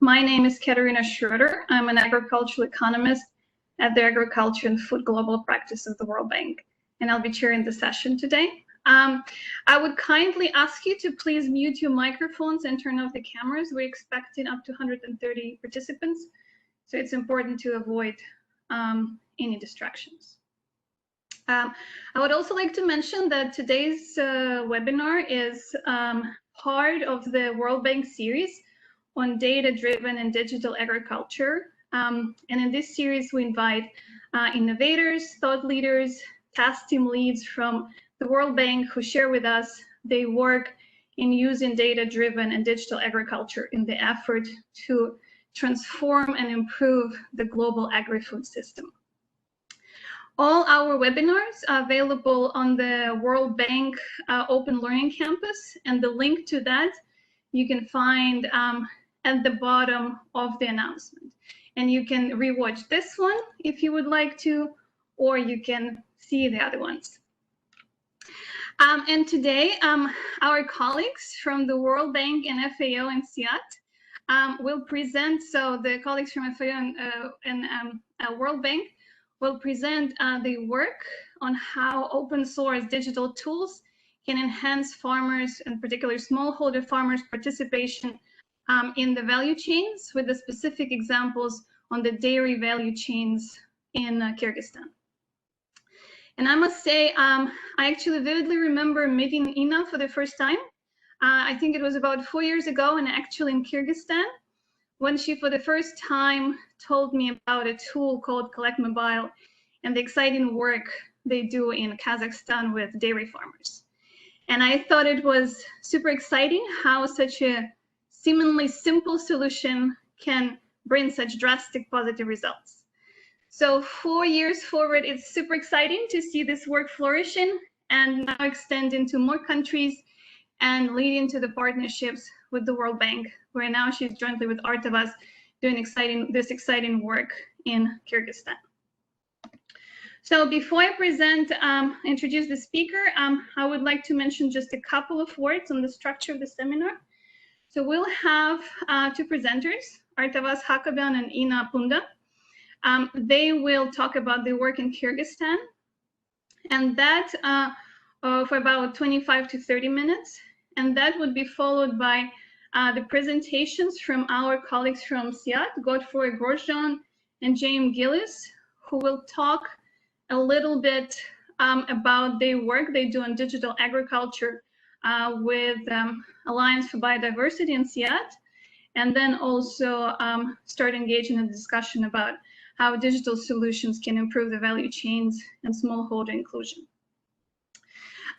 My name is Katerina Schroeder. I'm an agricultural economist at the Agriculture and Food Global Practice of the World Bank, and I'll be chairing the session today. I would kindly ask you to please mute your microphones and turn off the cameras. We're expecting up to 130 participants, so it's important to avoid any distractions. I would also like to mention that today's webinar is part of the World Bank series on data-driven and digital agriculture. And in this series, we invite innovators, thought leaders, task team leads from the World Bank who share with us their work in using data-driven and digital agriculture in the effort to transform and improve the global agri-food system. All our webinars are available on the World Bank Open Learning Campus, and the link to that you can find at the bottom of the announcement. And you can rewatch this one if you would like to, or you can see the other ones. And today, our colleagues from the World Bank and FAO and SIAT will present. So the colleagues from FAO and World Bank will present the work on how open source digital tools can enhance farmers, and particularly smallholder farmers' participation in the value chains, with the specific examples on the dairy value chains in Kyrgyzstan. And I must say, I actually vividly remember meeting Ina for the first time. I think it was about 4 years ago, and actually in Kyrgyzstan, when she for the first time told me about a tool called Collect Mobile and the exciting work they do in Kazakhstan with dairy farmers. And I thought it was super exciting how such a seemingly simple solution can bring such drastic positive results. So 4 years forward, it's super exciting to see this work flourishing and now extend into more countries and leading to the partnerships with the World Bank, where now she's jointly with Artavas doing this exciting work in Kyrgyzstan. So before I introduce the speaker, I would like to mention just a couple of words on the structure of the seminar. So we'll have two presenters, Artavas Hakobyan and Ina Punda. They will talk about their work in Kyrgyzstan, and that for about 25 to 30 minutes. And that would be followed by the presentations from our colleagues from SIAT, Godfrey Grosjean and James Gillis, who will talk a little bit about their work they do on digital agriculture with Alliance for Biodiversity in SIAT, and then also start engaging in a discussion about how digital solutions can improve the value chains and smallholder inclusion.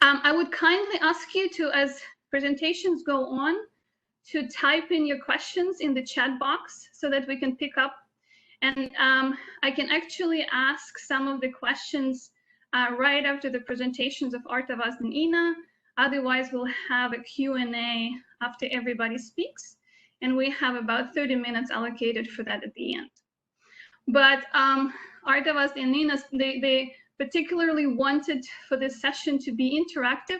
I would kindly ask you to, as presentations go on, to type in your questions in the chat box so that we can pick up. And I can actually ask some of the questions right after the presentations of Artavas and Ina. Otherwise, we'll have a Q&A after everybody speaks. And we have about 30 minutes allocated for that at the end. But Artavas and Ina, they particularly wanted for this session to be interactive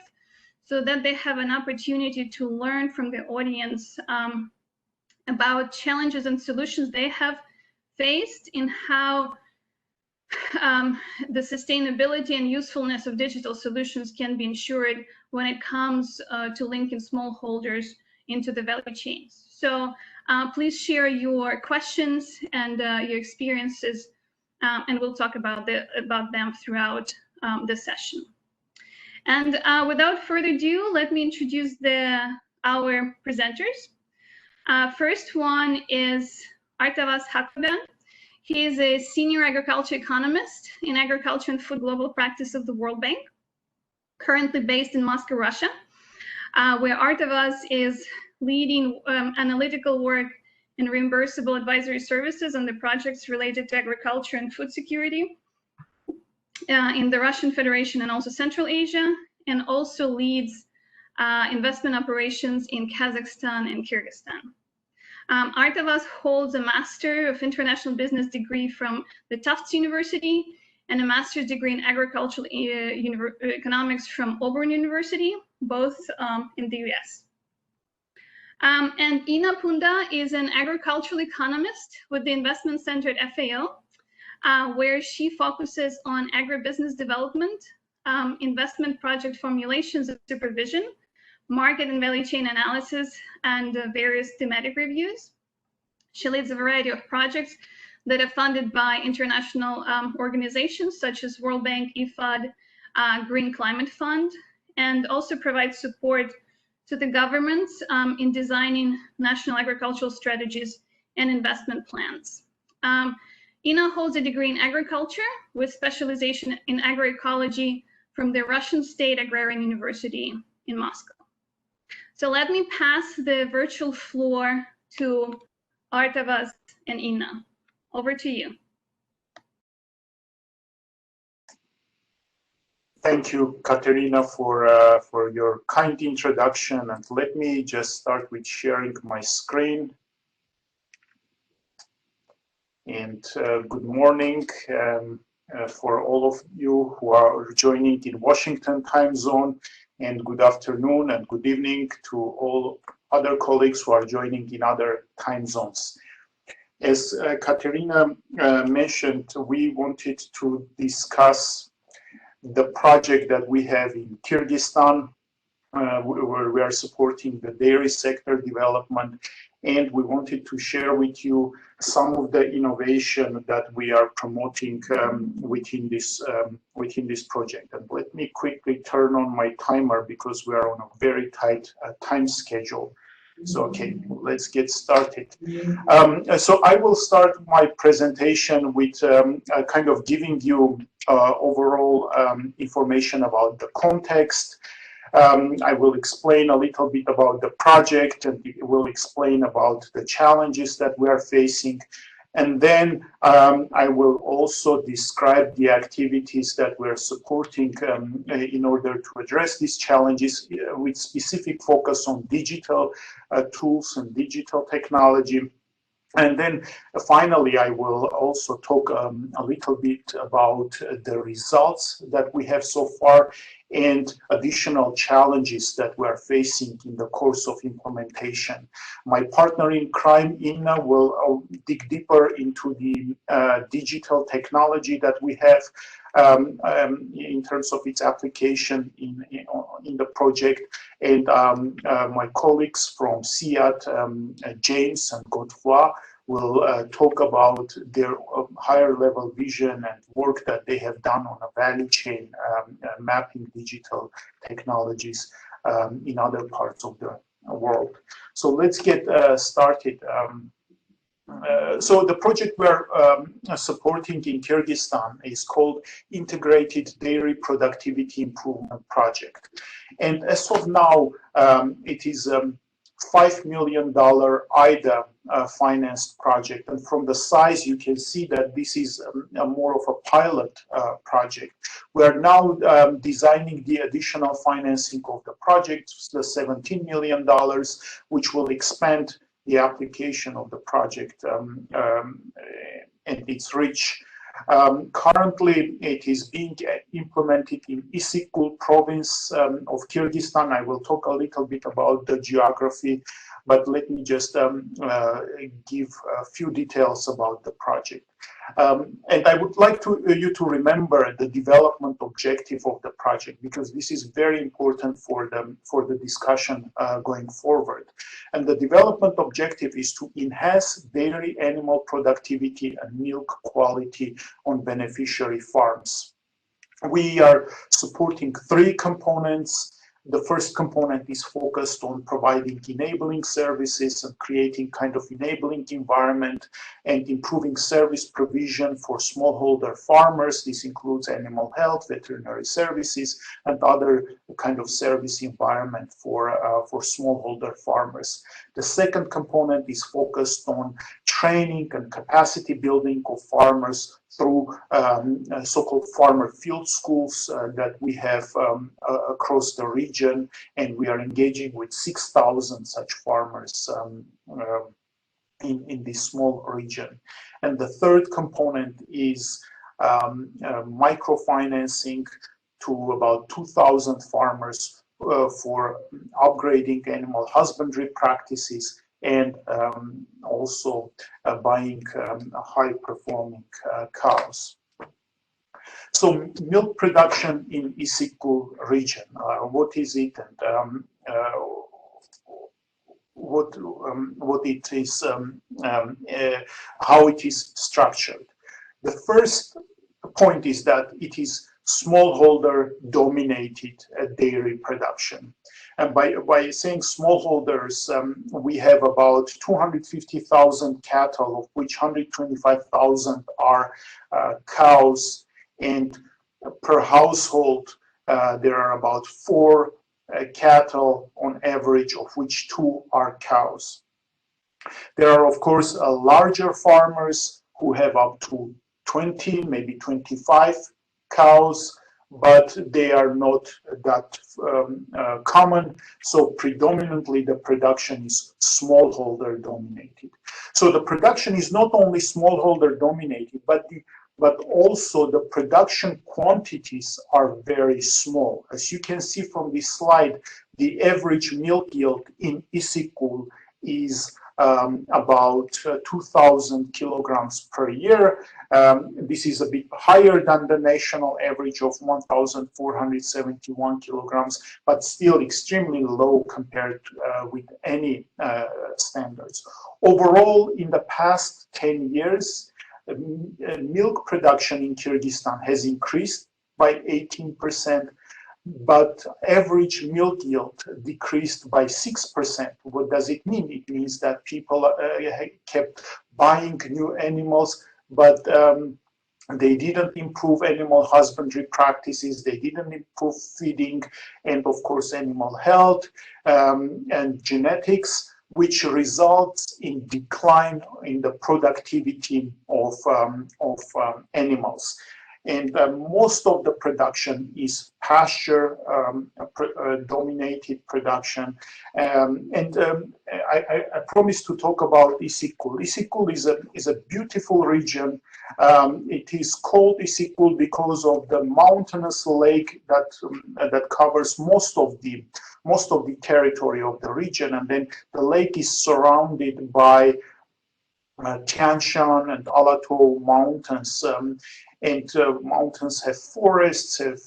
so that they have an opportunity to learn from the audience about challenges and solutions they have faced in how the sustainability and usefulness of digital solutions can be ensured when it comes to linking smallholders into the value chains. So please share your questions and your experiences, and we'll talk about them throughout the session. And without further ado, let me introduce our presenters. First one is Artavas Hakobyan. He is a senior agriculture economist in Agriculture and Food Global Practice of the World Bank, currently based in Moscow, Russia, where Artavas is leading analytical work in reimbursable advisory services on the projects related to agriculture and food security in the Russian Federation and also Central Asia, and also leads investment operations in Kazakhstan and Kyrgyzstan. Artavas holds a Master of International Business degree from the Tufts University and a master's degree in agricultural economics from Auburn University, both in the US. And Ina Punda is an agricultural economist with the investment center at FAO, where she focuses on agribusiness development, investment project formulations and supervision, market and value chain analysis, and various thematic reviews. She leads a variety of projects that are funded by international organizations such as World Bank, IFAD, Green Climate Fund, and also provides support to the governments in designing national agricultural strategies and investment plans. Ina holds a degree in agriculture with specialization in agroecology from the Russian State Agrarian University in Moscow. So let me pass the virtual floor to Artavas and Ina. Over to you. Thank you, Katerina, for your kind introduction. And let me just start with sharing my screen. And good morning for all of you who are joining in Washington time zone, and good afternoon and good evening to all other colleagues who are joining in other time zones. As Katerina mentioned, we wanted to discuss the project that we have in Kyrgyzstan, where we are supporting the dairy sector development, and we wanted to share with you some of the innovation that we are promoting within this project. And let me quickly turn on my timer because we are on a very tight time schedule. So, okay, let's get started. So I will start my presentation with kind of giving you overall information about the context. I will explain a little bit about the project, and it will explain about the challenges that we are facing. And then I will also describe the activities that we're supporting in order to address these challenges with specific focus on digital tools and digital technology. And then finally, I will also talk a little bit about the results that we have so far and additional challenges that we are facing in the course of implementation. My partner in crime, Ina, will dig deeper into the digital technology that we have in terms of its application in the project. And my colleagues from CIAT, James and Godefroy, will talk about their higher level vision and work that they have done on a value chain mapping digital technologies in other parts of the world. So let's get started. So the project we're supporting in Kyrgyzstan is called Integrated Dairy Productivity Improvement Project. And as of now, it is $5 million IDA financed project. And from the size, you can see that this is more of a pilot project. We are now designing the additional financing of the project, the $17 million, which will expand the application of the project and its reach. Currently, it is being implemented in Issyk province of Kyrgyzstan. I will talk a little bit about the geography, but let me just give a few details about the project. And I would like you to remember the development objective of the project, because this is very important for the discussion going forward. And the development objective is to enhance dairy animal productivity and milk quality on beneficiary farms. We are supporting three components. The first component is focused on providing enabling services and creating kind of enabling environment and improving service provision for smallholder farmers. This includes animal health, veterinary services, and other kind of service environment for smallholder farmers. The second component is focused on training and capacity building of farmers through so-called farmer field schools that we have across the region, and we are engaging with 6,000 such farmers in this small region. And the third component is microfinancing to about 2,000 farmers for upgrading animal husbandry practices, and also buying high-performing cows. So milk production in Isyk-Kul region, what is it, and what it is, how it is structured. The first point is that it is smallholder dominated dairy production. And by saying smallholders, we have about 250,000 cattle, of which 125,000 are cows, and per household there are about 4 cattle on average, of which 2 are cows. There are, of course, larger farmers who have up to 20, maybe 25 cows, but they are not that common. So predominantly the production is smallholder dominated. So the production is not only smallholder dominated, but also the production quantities are very small. As you can see from this slide, the average milk yield in Isyk-Kul is about 2,000 kilograms per year. This is a bit higher than the national average of 1,471 kilograms, but still extremely low compared with any standards. Overall, in the past 10 years, milk production in Kyrgyzstan has increased by 18%, but average milk yield decreased by 6%. What does it mean? It means that people kept buying new animals, but they didn't improve animal husbandry practices, they didn't improve feeding, and of course animal health and genetics, which results in decline in the productivity of animals. And most of the production is pasture dominated production. I promised to talk about Isyk-Kul. Isyk-Kul is a beautiful region. It is called Isyk-Kul because of the mountainous lake that covers most of the territory of the region, and then the lake is surrounded by Tian Shan and Alato mountains. Mountains have forests, have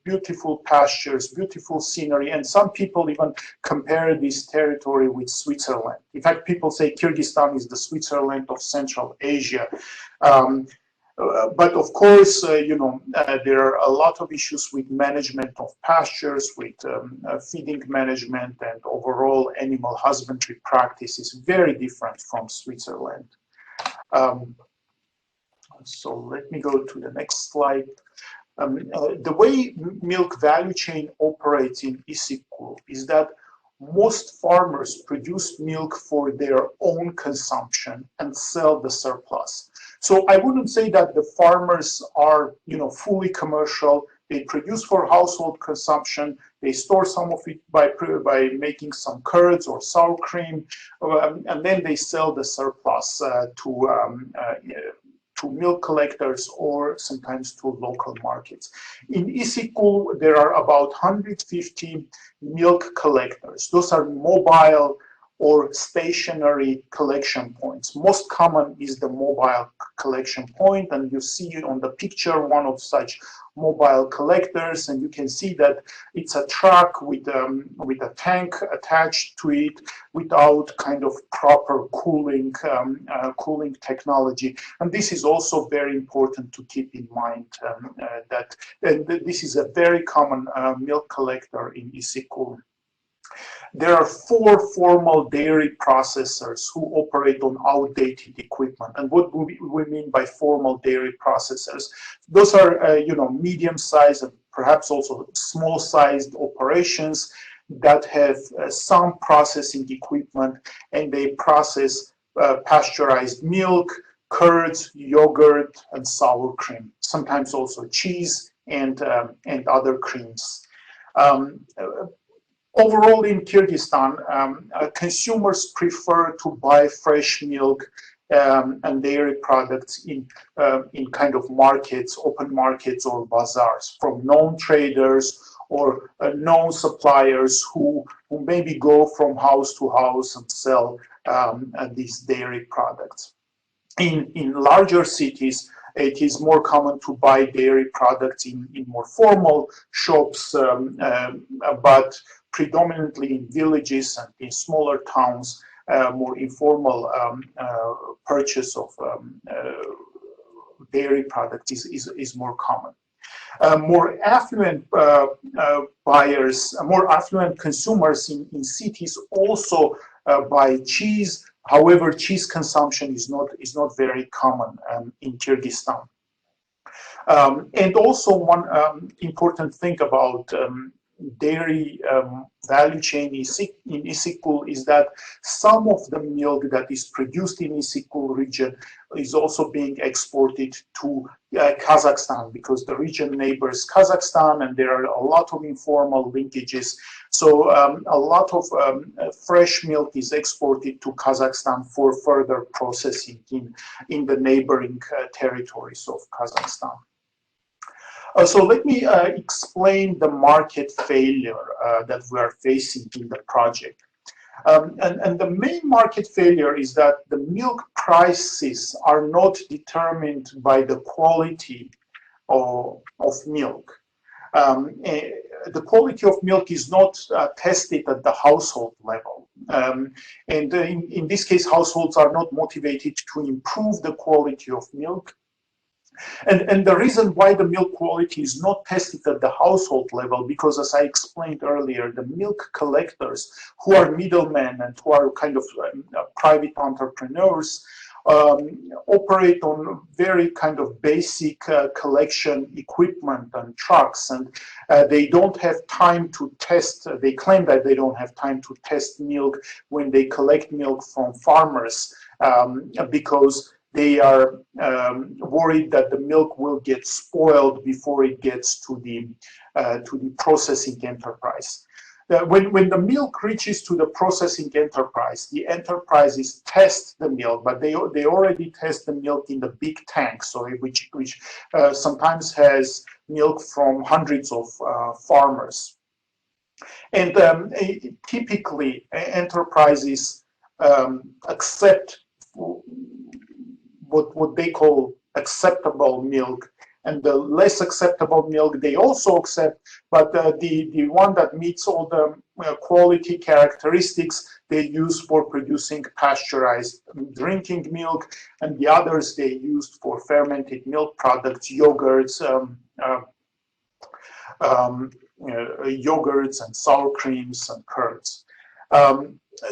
beautiful pastures, beautiful scenery, and some people even compare this territory with Switzerland. In fact, people say Kyrgyzstan is the Switzerland of Central Asia. But of course, there are a lot of issues with management of pastures, with feeding management, and overall animal husbandry practices very different from Switzerland. So let me go to the next slide. The way milk value chain operates in Isyk-Kul is that most farmers produce milk for their own consumption and sell the surplus. So I wouldn't say that the farmers are, fully commercial. They produce for household consumption. They store some of it by making some curds or sour cream, and then they sell the surplus to milk collectors or sometimes to local markets. In Isyk-Kul, there are about 150 milk collectors. Those are mobile or stationary collection points. Most common is the mobile collection point, and you see on the picture one of such mobile collectors, and you can see that it's a truck with a tank attached to it without kind of proper cooling technology. And this is also very important to keep in mind, that this is a very common milk collector in Isyk-Kul. There are 4 formal dairy processors who operate on outdated equipment. And what we mean by formal dairy processors? Those are, medium-sized and perhaps also small-sized operations that have some processing equipment, and they process pasteurized milk, curds, yogurt, and sour cream. Sometimes also cheese and other creams. Overall, in Kyrgyzstan, consumers prefer to buy fresh milk and dairy products in kind of markets, open markets or bazaars, from known traders or known suppliers who maybe go from house to house and sell these dairy products. In larger cities, it is more common to buy dairy products in more formal shops, but predominantly in villages and in smaller towns, more informal purchase of dairy products is more common. More affluent buyers, more affluent consumers in cities also buy cheese. However, cheese consumption is not very common in Kyrgyzstan. And also one important thing about dairy value chain in Issyk-Kul is that some of the milk that is produced in Issyk-Kul region is also being exported to Kazakhstan, because the region neighbors Kazakhstan and there are a lot of informal linkages. So a lot of fresh milk is exported to Kazakhstan for further processing in the neighboring territories of Kazakhstan. So let me explain the market failure that we are facing in the project. And the main market failure is that the milk prices are not determined by the quality of milk. The quality of milk is not tested at the household level. And in this case, households are not motivated to improve the quality of milk. And the reason why the milk quality is not tested at the household level, because as I explained earlier, the milk collectors who are middlemen and who are kind of private entrepreneurs operate on very kind of basic collection equipment and trucks, and they don't have time to test. They claim that they don't have time to test milk when they collect milk from farmers because they are worried that the milk will get spoiled before it gets to the processing enterprise. When the milk reaches to the processing enterprise, the enterprises test the milk, but they already test the milk in the big tanks, so which sometimes has milk from hundreds of farmers. And typically, enterprises accept what they call acceptable milk, and the less acceptable milk they also accept, but the one that meets all the quality characteristics they use for producing pasteurized drinking milk, and the others they used for fermented milk products, yogurts, yogurts and sour creams and curds.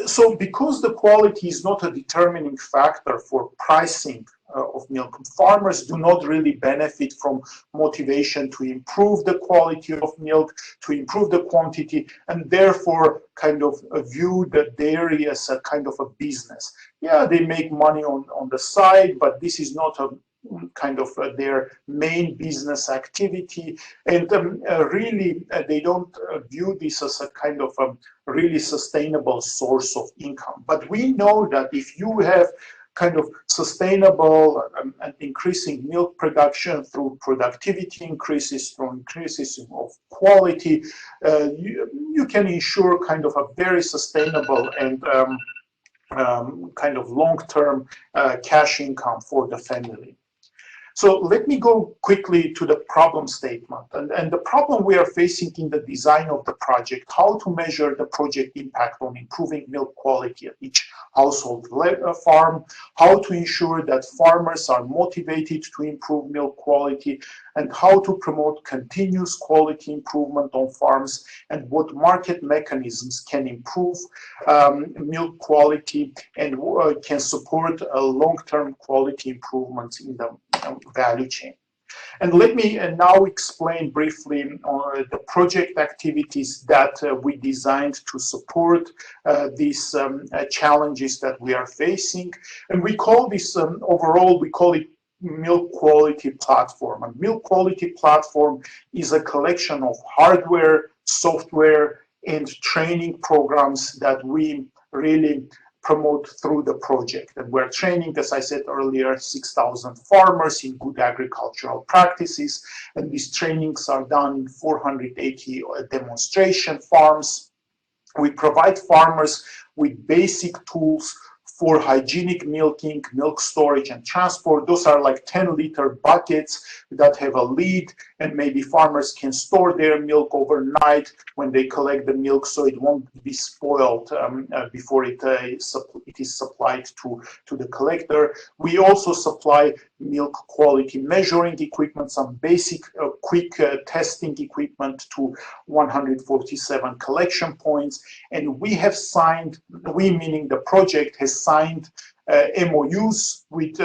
So because the quality is not a determining factor for pricing of milk, farmers do not really benefit from motivation to improve the quality of milk, to improve the quantity, and therefore kind of view the dairy as a kind of a business. Yeah, they make money on the side, but this is not a kind of their main business activity, and really they don't view this as a kind of a really sustainable source of income. But we know that if you have kind of sustainable and increasing milk production through productivity increases, through increases of quality, you can ensure kind of a very sustainable and kind of long-term cash income for the family. So let me go quickly to the problem statement and the problem we are facing in the design of the project, how to measure the project impact on improving milk quality at each household farm, how to ensure that farmers are motivated to improve milk quality, and how to promote continuous quality improvement on farms, and what market mechanisms can improve milk quality and can support a long-term quality improvements in the value chain. And let me now explain briefly the project activities that we designed to support these challenges that we are facing. And we call this, overall, we call it Milk Quality Platform. And Milk Quality Platform is a collection of hardware, software, and training programs that we really promote through the project. And we're training, as I said earlier, 6,000 farmers in good agricultural practices. And these trainings are done in 480 demonstration farms. We provide farmers with basic tools for hygienic milking, milk storage and transport. Those are like 10-liter buckets that have a lid, and maybe farmers can store their milk overnight when they collect the milk, so it won't be spoiled before it is supplied to the collector. We also supply milk quality measuring equipment, some basic quick testing equipment to 147 collection points. And we have signed, we meaning the project has signed MOUs with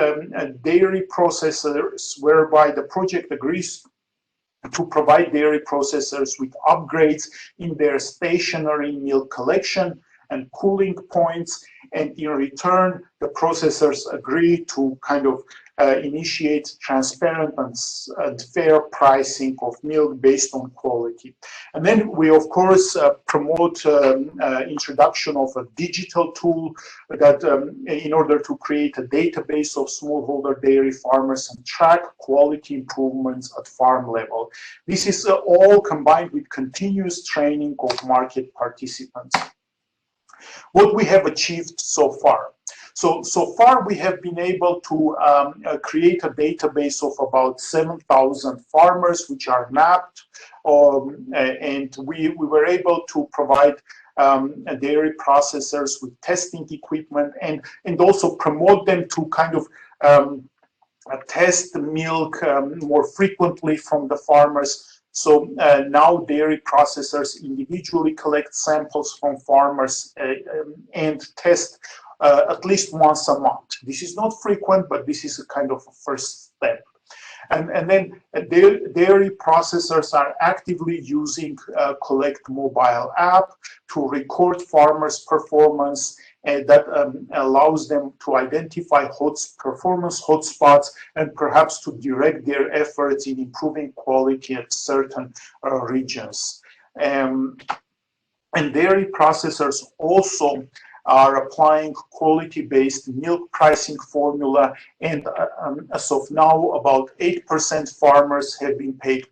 dairy processors, whereby the project agrees to provide dairy processors with upgrades in their stationary milk collection and cooling points. And in return, the processors agree to kind of initiate transparent and fair pricing of milk based on quality. And then we, of course, promote introduction of a digital tool that in order to create a database of smallholder dairy farmers and track quality improvements at farm level. This is all combined with continuous training of market participants. What we have achieved so far. So far we have been able to create a database of about 7,000 farmers which are mapped, and we were able to provide dairy processors with testing equipment and also promote them to kind of test the milk more frequently from the farmers. So now dairy processors individually collect samples from farmers and test at least once a month. This is not frequent, but this is a kind of a first step. And then dairy processors are actively using Collect mobile app to record farmers' performance, and that allows them to identify performance hotspots and perhaps to direct their efforts in improving quality at certain regions. And dairy processors also are applying quality-based milk pricing formula, and as of now, about 8% farmers have been paid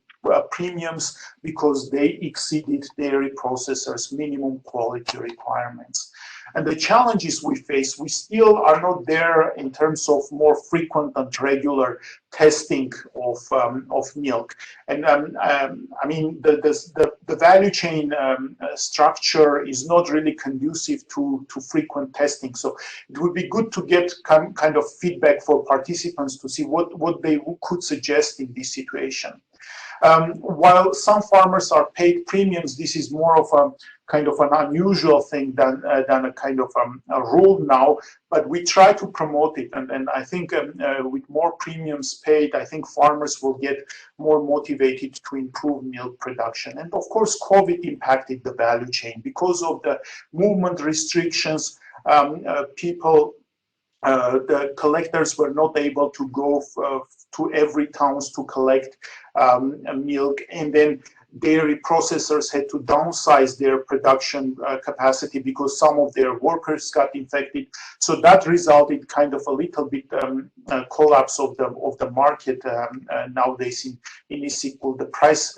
premiums because they exceeded dairy processors' minimum quality requirements. And the challenges we face, we still are not there in terms of more frequent and regular testing of milk. And I mean, the value chain structure is not really conducive to frequent testing. So it would be good to get kind of feedback for participants to see what they could suggest in this situation. While some farmers are paid premiums, this is more of a kind of an unusual thing than a kind of a rule now, but we try to promote it. And I think with more premiums paid, I think farmers will get more motivated to improve milk production. And of course, COVID impacted the value chain because of the movement restrictions. The collectors were not able to go to every towns to collect milk, and then dairy processors had to downsize their production capacity because some of their workers got infected. So that resulted kind of a little bit collapse of the market nowadays in ISICL. The price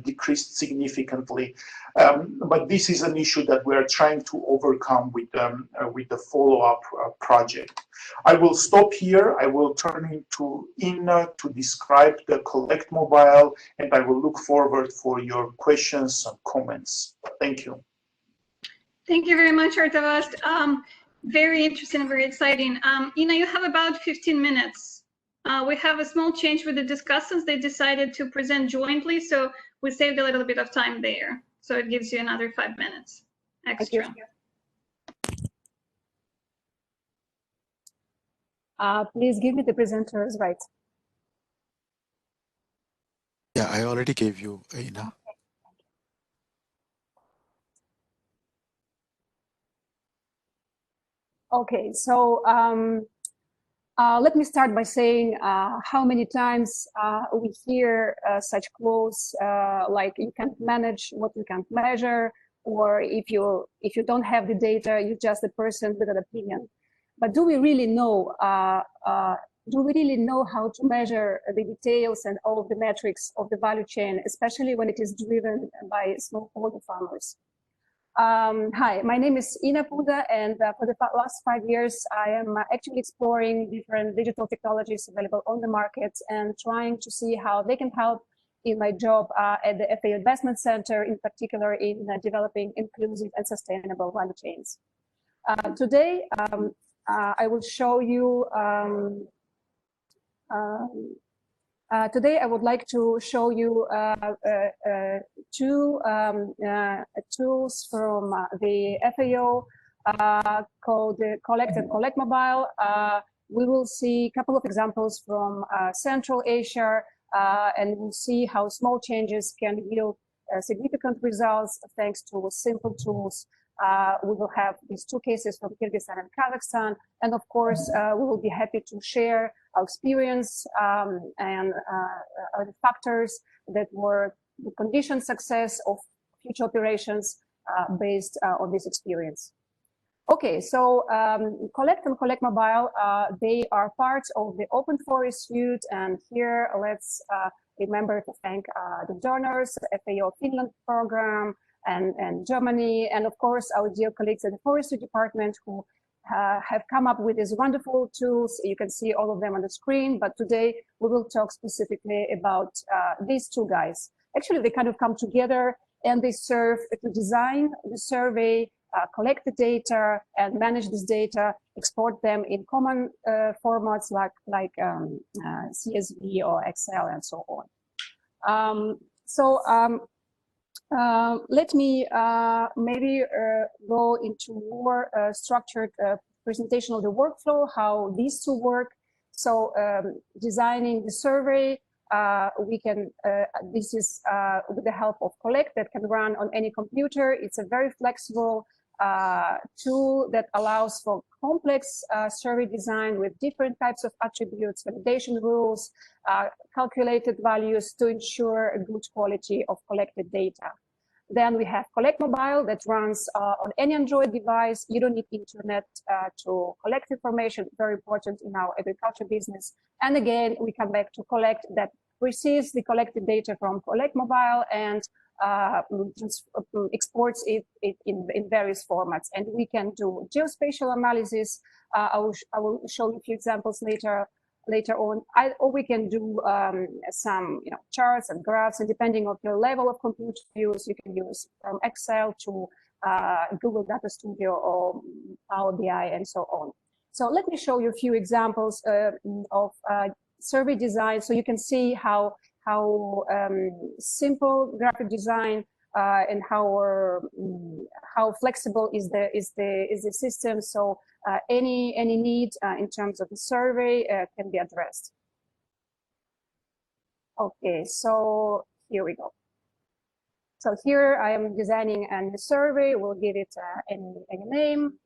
decreased significantly. But this is an issue that we're trying to overcome with the follow-up project. I will stop here. I will turn to Inna to describe the Collect mobile, and I will look forward for your questions and comments. Thank you. Thank you very much, Artavast. Very interesting and very exciting. Inna, you have about 15 minutes. We have a small change with the discussants. They decided to present jointly, so we saved a little bit of time there. So it gives you another 5 minutes extra. Please give me the presenter's rights. Yeah, I already gave you, Inna. Okay, so let me start by saying how many times we hear such quotes like you can't manage what you can't measure, or if you don't have the data, you're just a person with an opinion. But do we really know? Do we really know how to measure the details and all of the metrics of the value chain, especially when it is driven by smallholder farmers? Hi, my name is Ina Puda, and for the last 5 years, I am actually exploring different digital technologies available on the market and trying to see how they can help in my job at the FAO Investment Center, in particular in developing inclusive and sustainable value chains. Today, I will show you today, I would like to show you two tools from the FAO called the Collect and Collect Mobile. We will see a couple of examples from Central Asia, and we'll see how small changes can yield significant results thanks to simple tools. We will have these two cases from Kyrgyz and Kazakhstan, and of course, we will be happy to share our experience and the factors that were the conditioned success of future operations based on this experience. Okay, so Collect and Collect Mobile, they are parts of the Open Forest suite, and here let's remember to thank the donors, the FAO Finland program, and Germany, and of course our dear colleagues at the Forestry Department who have come up with these wonderful tools. You can see all of them on the screen, but today we will talk specifically about these two guys. Actually, they kind of come together and they serve to design the survey, collect the data and manage this data, export them in common formats like CSV or Excel and so on. Let me maybe go into more structured presentation of the workflow, how these two work. So designing the survey, we can, this is with the help of Collect that can run on any computer. It's a very flexible tool that allows for complex survey design with different types of attributes, validation rules, calculated values to ensure a good quality of collected data. Then we have Collect Mobile that runs on any Android device. You don't need internet to collect information, very important in our agriculture business. And again, we come back to Collect that receives the collected data from Collect Mobile and exports it in various formats. And we can do geospatial analysis. I will show you a few examples later on. Or we can do some charts and graphs, and depending on your level of computer use, you can use from Excel to Google Data Studio or Power BI and so on. So let me show you a few examples of survey design, so you can see how simple graphic design and how flexible is the system. So any need in terms of the survey can be addressed. Okay, so here we go. So here I am designing a survey. We'll give it any name.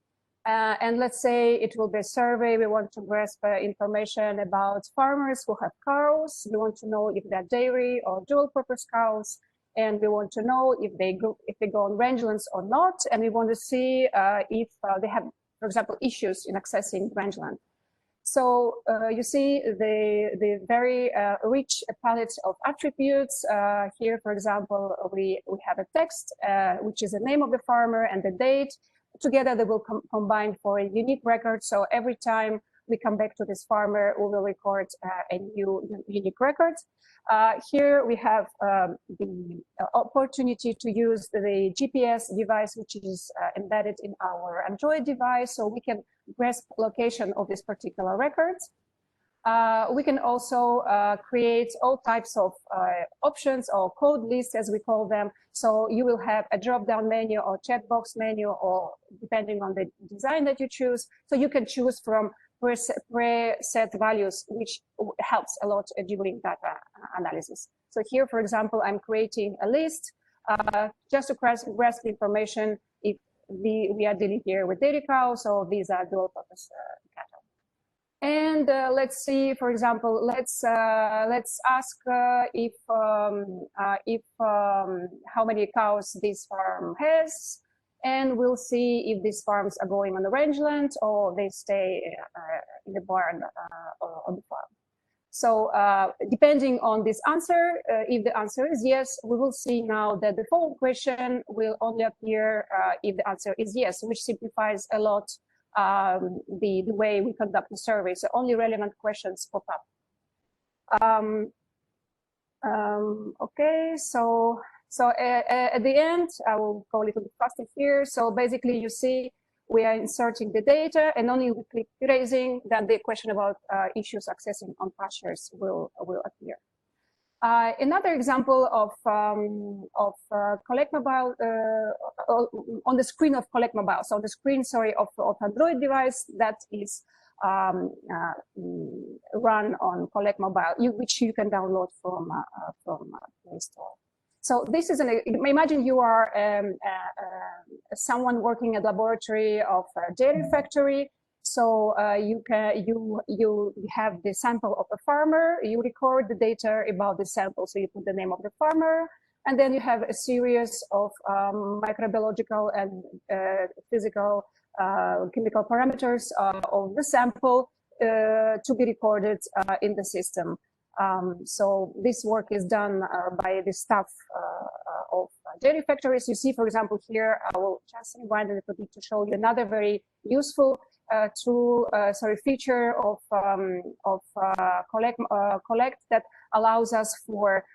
And let's say it will be a survey. We want to grasp information about farmers who have cows. We want to know if they're dairy or dual purpose cows. And we want to know if they go on rangelands or not. And we want to see if they have, for example, issues in accessing rangeland. So you see the very rich palette of attributes. Here, for example, we have a text, which is the name of the farmer and the date. Together, they will combine for a unique record. So every time we come back to this farmer, we will record a new unique record. Here we have the opportunity to use the GPS device, which is embedded in our Android device, so we can grasp location of this particular record. We can also create all types of options or code lists, as we call them. So you will have a drop-down menu or checkbox menu, or depending on the design that you choose. So you can choose from preset values, which helps a lot during data analysis. So here, for example, I'm creating a list just to grasp the information if we are dealing here with dairy cows, so these are dual purpose cattle. And let's see, for example, let's ask if how many cows this farm has, and we'll see if these farms are going on the rangeland or they stay in the barn on the farm. So depending on this answer, if the answer is yes, we will see now that the follow-up question will only appear if the answer is yes, which simplifies a lot the way we conduct the survey. So only relevant questions pop up. Okay, so at the end, I will go a little bit faster here. So basically, you see we are inserting the data, and only we click erasing, then the question about issues accessing on pastures will appear. Another example of Collect Mobile on the screen of Collect Mobile. So the screen, sorry, of Android device that is run on Collect Mobile, which you can download from Play Store. So this is imagine you are someone working at laboratory of a dairy factory. So you have the sample of a farmer, you record the data about the sample. So you put the name of the farmer, and then you have a series of microbiological and physical chemical parameters of the sample to be recorded in the system. So this work is done by the staff of dairy factories. You see, for example, here, I will just rewind a little bit to show you another very useful feature of Collect that allows us for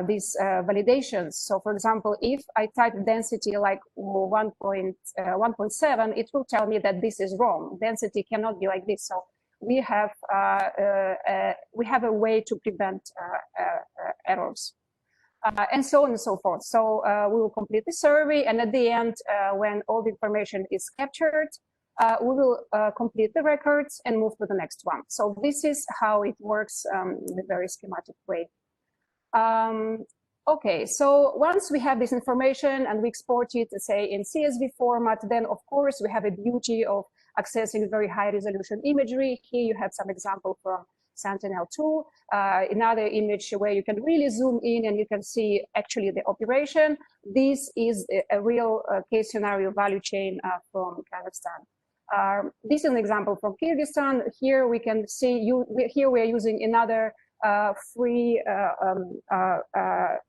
these validations. So for example, if I type density like 1.7, it will tell me that this is wrong. Density cannot be like this. So we have a way to prevent errors. And so on and so forth. So we will complete the survey, and at the end, when all the information is captured, we will complete the records and move to the next one. So this is how it works in a very schematic way. Okay, so once we have this information and we export it, say, in CSV format, then of course we have a beauty of accessing very high resolution imagery. Here you have some example from Sentinel-2, another image where you can really zoom in and you can see actually the operation. This is a real case scenario value chain from Kazakhstan. This is an example from Kyrgyzstan. Here we can see, here we are using another free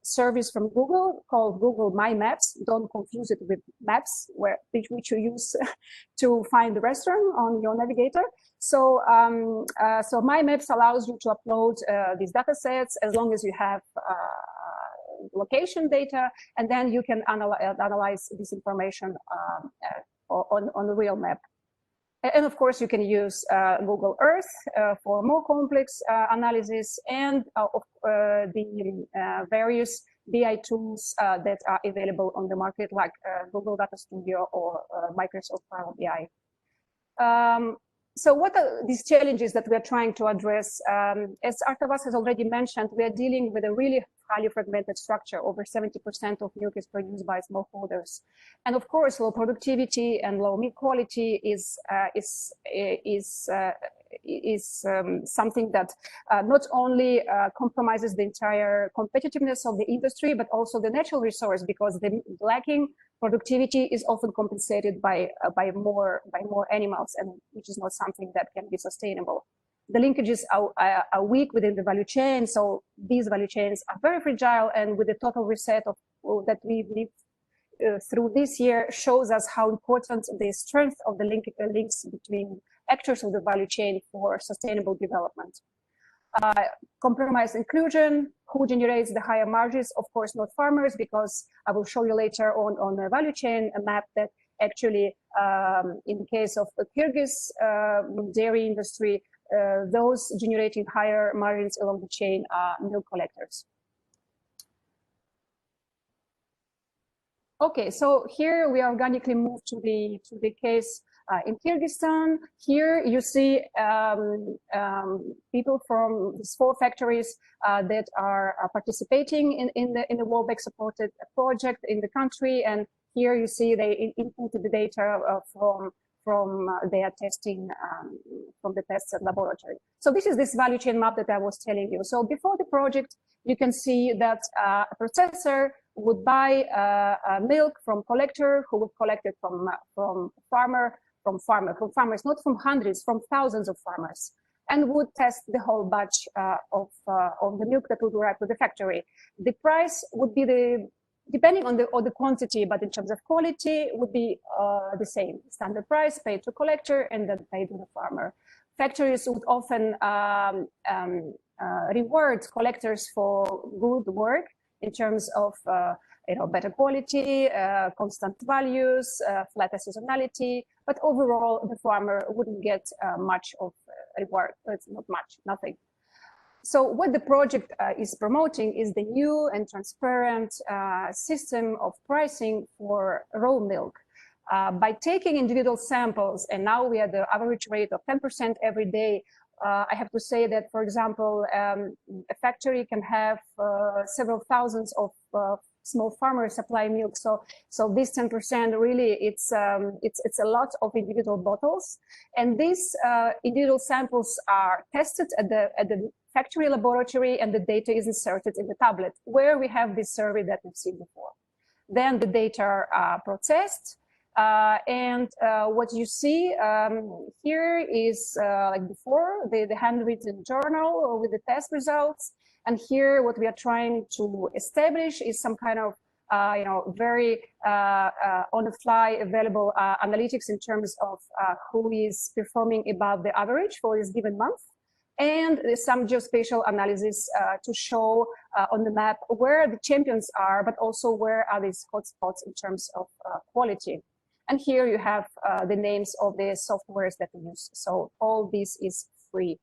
service from Google called Google My Maps. Don't confuse it with Maps, which you use to find the restaurant on your navigator. So, so My Maps allows you to upload these data sets as long as you have location data, and then you can analyze this information on the real map. And of course, you can use Google Earth for more complex analysis, and the various BI tools that are available on the market, like Google Data Studio or Microsoft Power BI. So what are these challenges that we are trying to address? As Artavas has already mentioned, we are dealing with a really highly fragmented structure. Over 70% of milk is produced by smallholders. And of course, low productivity and low milk quality is something that not only compromises the entire competitiveness of the industry, but also the natural resource, because the lacking productivity is often compensated by more animals, and which is not something that can be sustainable. The linkages are weak within the value chain, so these value chains are very fragile, and with the total reset of that we've lived through this year shows us how important the strength of the links between actors of the value chain for sustainable development. Compromised inclusion, who generates the higher margins? Of course, not farmers, because I will show you later on the value chain a map that actually, in the case of the Kyrgyz dairy industry, those generating higher margins along the chain are milk collectors. Okay, so here we organically move to the case in Kyrgyzstan. Here you see people from these 4 factories that are participating in the World Bank supported project in the country, and here you see they inputted the data from from their testing, from the tests at laboratory. So this is this value chain map that I was telling you. So before the project, you can see that a processor would buy milk from collector who would collect it from farmers, not from hundreds, from thousands of farmers, and would test the whole batch of the milk that would arrive to the factory. The price would be depending on the quantity, but in terms of quality, would be the same. Standard price paid to collector and then paid to the farmer. Factories would often reward collectors for good work in terms of better quality, constant values, flatter seasonality, but overall the farmer wouldn't get much of reward. It's not much, nothing. So what the project is promoting is the new and transparent system of pricing for raw milk. By taking individual samples, and now we are at the average rate of 10% every day, I have to say that, for example, a factory can have several thousands of small farmers supply milk. So this 10% really, it's a lot of individual bottles, and these individual samples are tested at the factory laboratory, and the data is inserted in the tablet where we have this survey that we've seen before. Then the data are processed. And what you see here is like before, the handwritten journal with the test results. And here what we are trying to establish is some kind of very on the fly available analytics in terms of who is performing above the average for this given month. And some geospatial analysis to show on the map where the champions are, but also where are these hotspots in terms of quality. And here you have the names of the softwares that we use. So all this is free.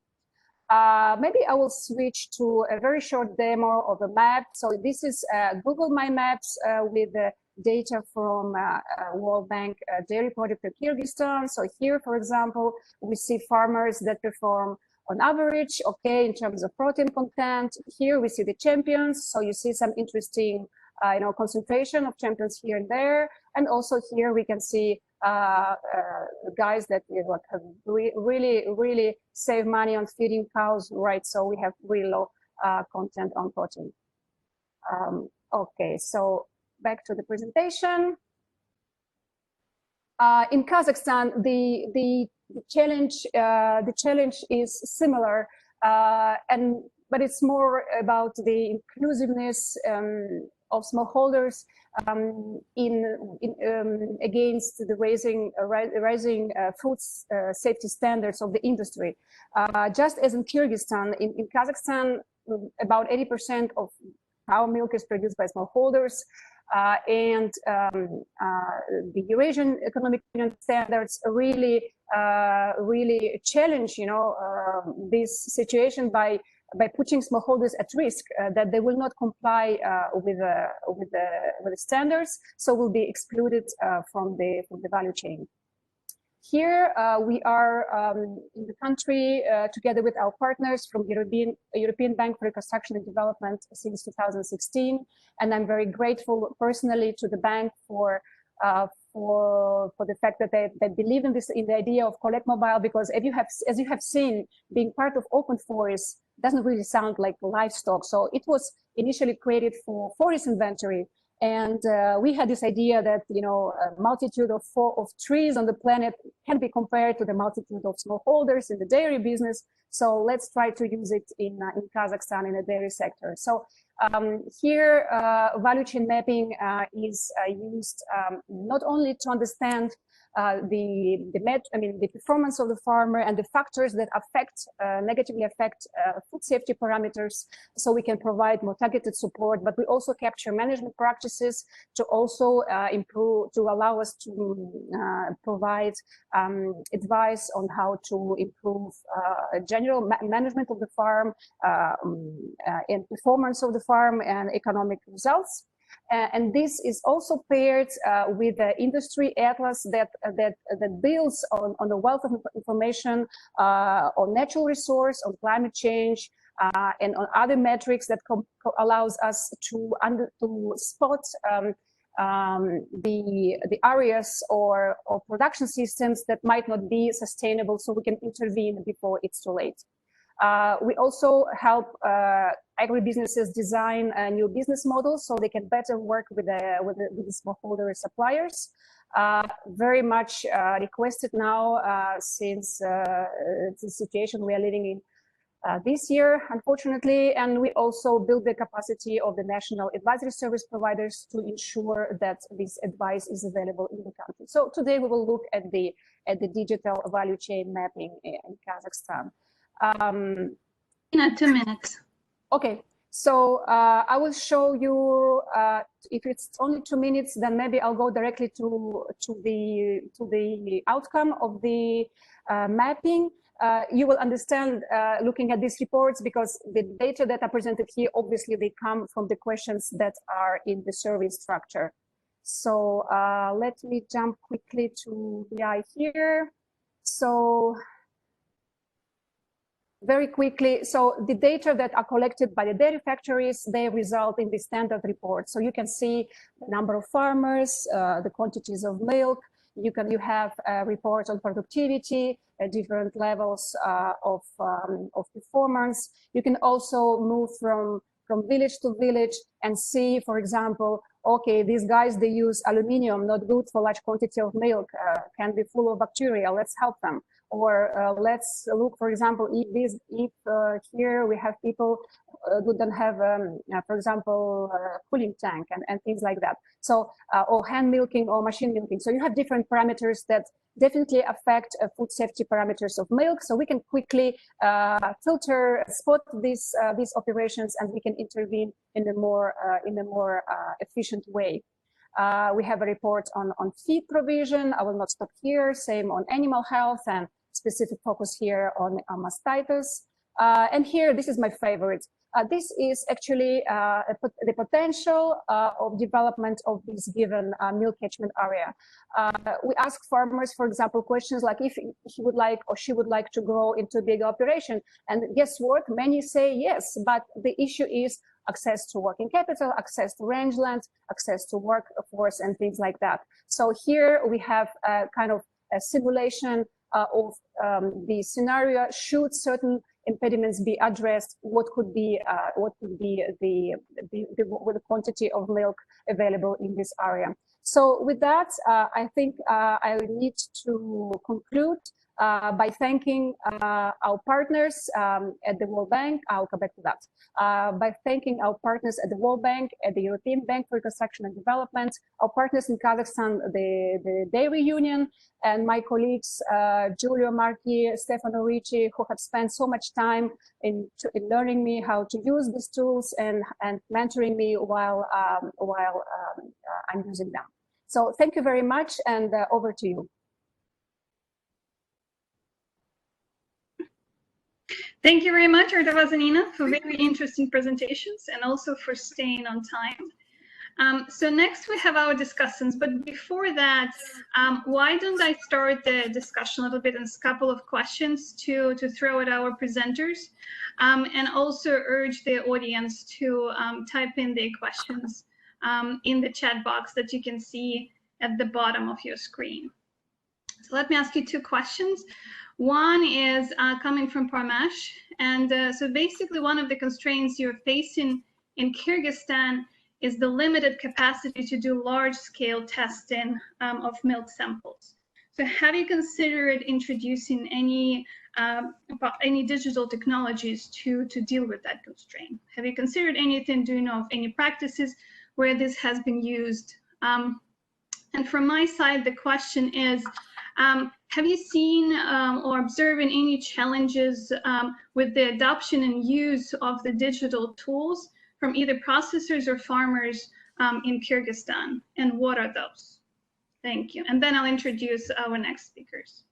Maybe I will switch to a very short demo of the map. So this is Google My Maps with the data from World Bank dairy project in Kyrgyzstan. So here, for example, we see farmers that perform on average, okay, in terms of protein content. Here we see the champions. So you see some interesting concentration of champions here and there. And also here we can see guys that have really save money on feeding cows, right? So we have really low content on protein. Okay, so back to the presentation. In Kazakhstan, the challenge is similar, but it's more about the inclusiveness of smallholders against the rising food safety standards of the industry. Just as in Kyrgyzstan, in Kazakhstan, about 80% of cow milk is produced by smallholders. And the Eurasian Economic Union standards really challenge, this situation by putting smallholders at risk that they will not comply with the standards, so will be excluded from the value chain. Here we are in the country together with our partners from European Bank for Reconstruction and Development since 2016, and I'm very grateful personally to the bank for the fact that they believe in the idea of Collect Mobile, because as you have seen, being part of open forest doesn't really sound like livestock. So it was initially created for forest inventory. And we had this idea that, a multitude of trees on the planet can be compared to the multitude of smallholders in the dairy business. So let's try to use it in Kazakhstan in the dairy sector. So here, value chain mapping is used not only to understand the performance of the farmer and the factors that negatively affect food safety parameters, so we can provide more targeted support, but we also capture management practices to also allow us to provide advice on how to improve general management of the farm and performance of the farm and economic results. And this is also paired with the industry atlas that builds on the wealth of information on natural resource, on climate change, and on other metrics that allows us to spot the areas or production systems that might not be sustainable, so we can intervene before it's too late. We also help agribusinesses design new business models so they can better work with the smallholder suppliers. Very much requested now since the situation we are living in this year, unfortunately, and we also build the capacity of the national advisory service providers to ensure that this advice is available in the country. So today we will look at the digital value chain mapping in Kazakhstan. In 2 minutes. Okay, so I will show you. If it's only 2 minutes, then maybe I'll go directly to the outcome of the mapping. You will understand looking at these reports, because the data that are presented here, obviously they come from the questions that are in the survey structure. So let me jump quickly to BI here. So very quickly, so the data that are collected by the dairy factories, they result in the standard report. So you can see the number of farmers, the quantities of milk. You have reports on productivity, different levels of performance. You can also move from village to village and see, for example, okay, these guys, they use aluminum, not good for large quantity of milk, can be full of bacteria, let's help them. Or let's look, for example, if here we have people who don't have, for example, cooling tank and things like that. So, or hand milking or machine milking. So you have different parameters that definitely affect food safety parameters of milk. So we can quickly filter, spot these operations, and we can intervene in a more efficient way. We have a report on feed provision. I will not stop here. Same on animal health, and specific focus here on mastitis. And here, this is my favorite. This is actually the potential of development of this given milk catchment area. We ask farmers, for example, questions like if he would like or she would like to grow into a big operation. And guess what? Many say yes, but the issue is access to working capital, access to rangeland, access to workforce, and things like that. So here we have a kind of a simulation of the scenario. Should certain impediments be addressed, what could be the quantity of milk available in this area. So with that, I think I need to conclude by thanking our partners at the World Bank. I'll come back to that. By thanking our partners at the World Bank, at the European Bank for Reconstruction and Development, our partners in Kazakhstan, the Dairy Union, and my colleagues, Giulio Marchi, Stefano Ricci, who have spent so much time in learning me how to use these tools and mentoring me while I'm using them. So thank you very much, and over to you. Thank you very much, Ardavaz and Ina, for very interesting presentations and also for staying on time. So next we have our discussants, but before that, why don't I start the discussion a little bit and a couple of questions to throw at our presenters, and also urge the audience to type in their questions in the chat box that you can see at the bottom of your screen. So let me ask you two questions. One is coming from Parmesh, and so basically one of the constraints you're facing in Kyrgyzstan is the limited capacity to do large-scale testing of milk samples. So have you considered introducing any digital technologies to deal with that constraint? Have you considered anything? Do you know of any practices where this has been used? And from my side, the question is, have you seen or observing any challenges with the adoption and use of the digital tools from either processors or farmers in Kyrgyzstan? And what are those? Thank you. And then I'll introduce our next speakers.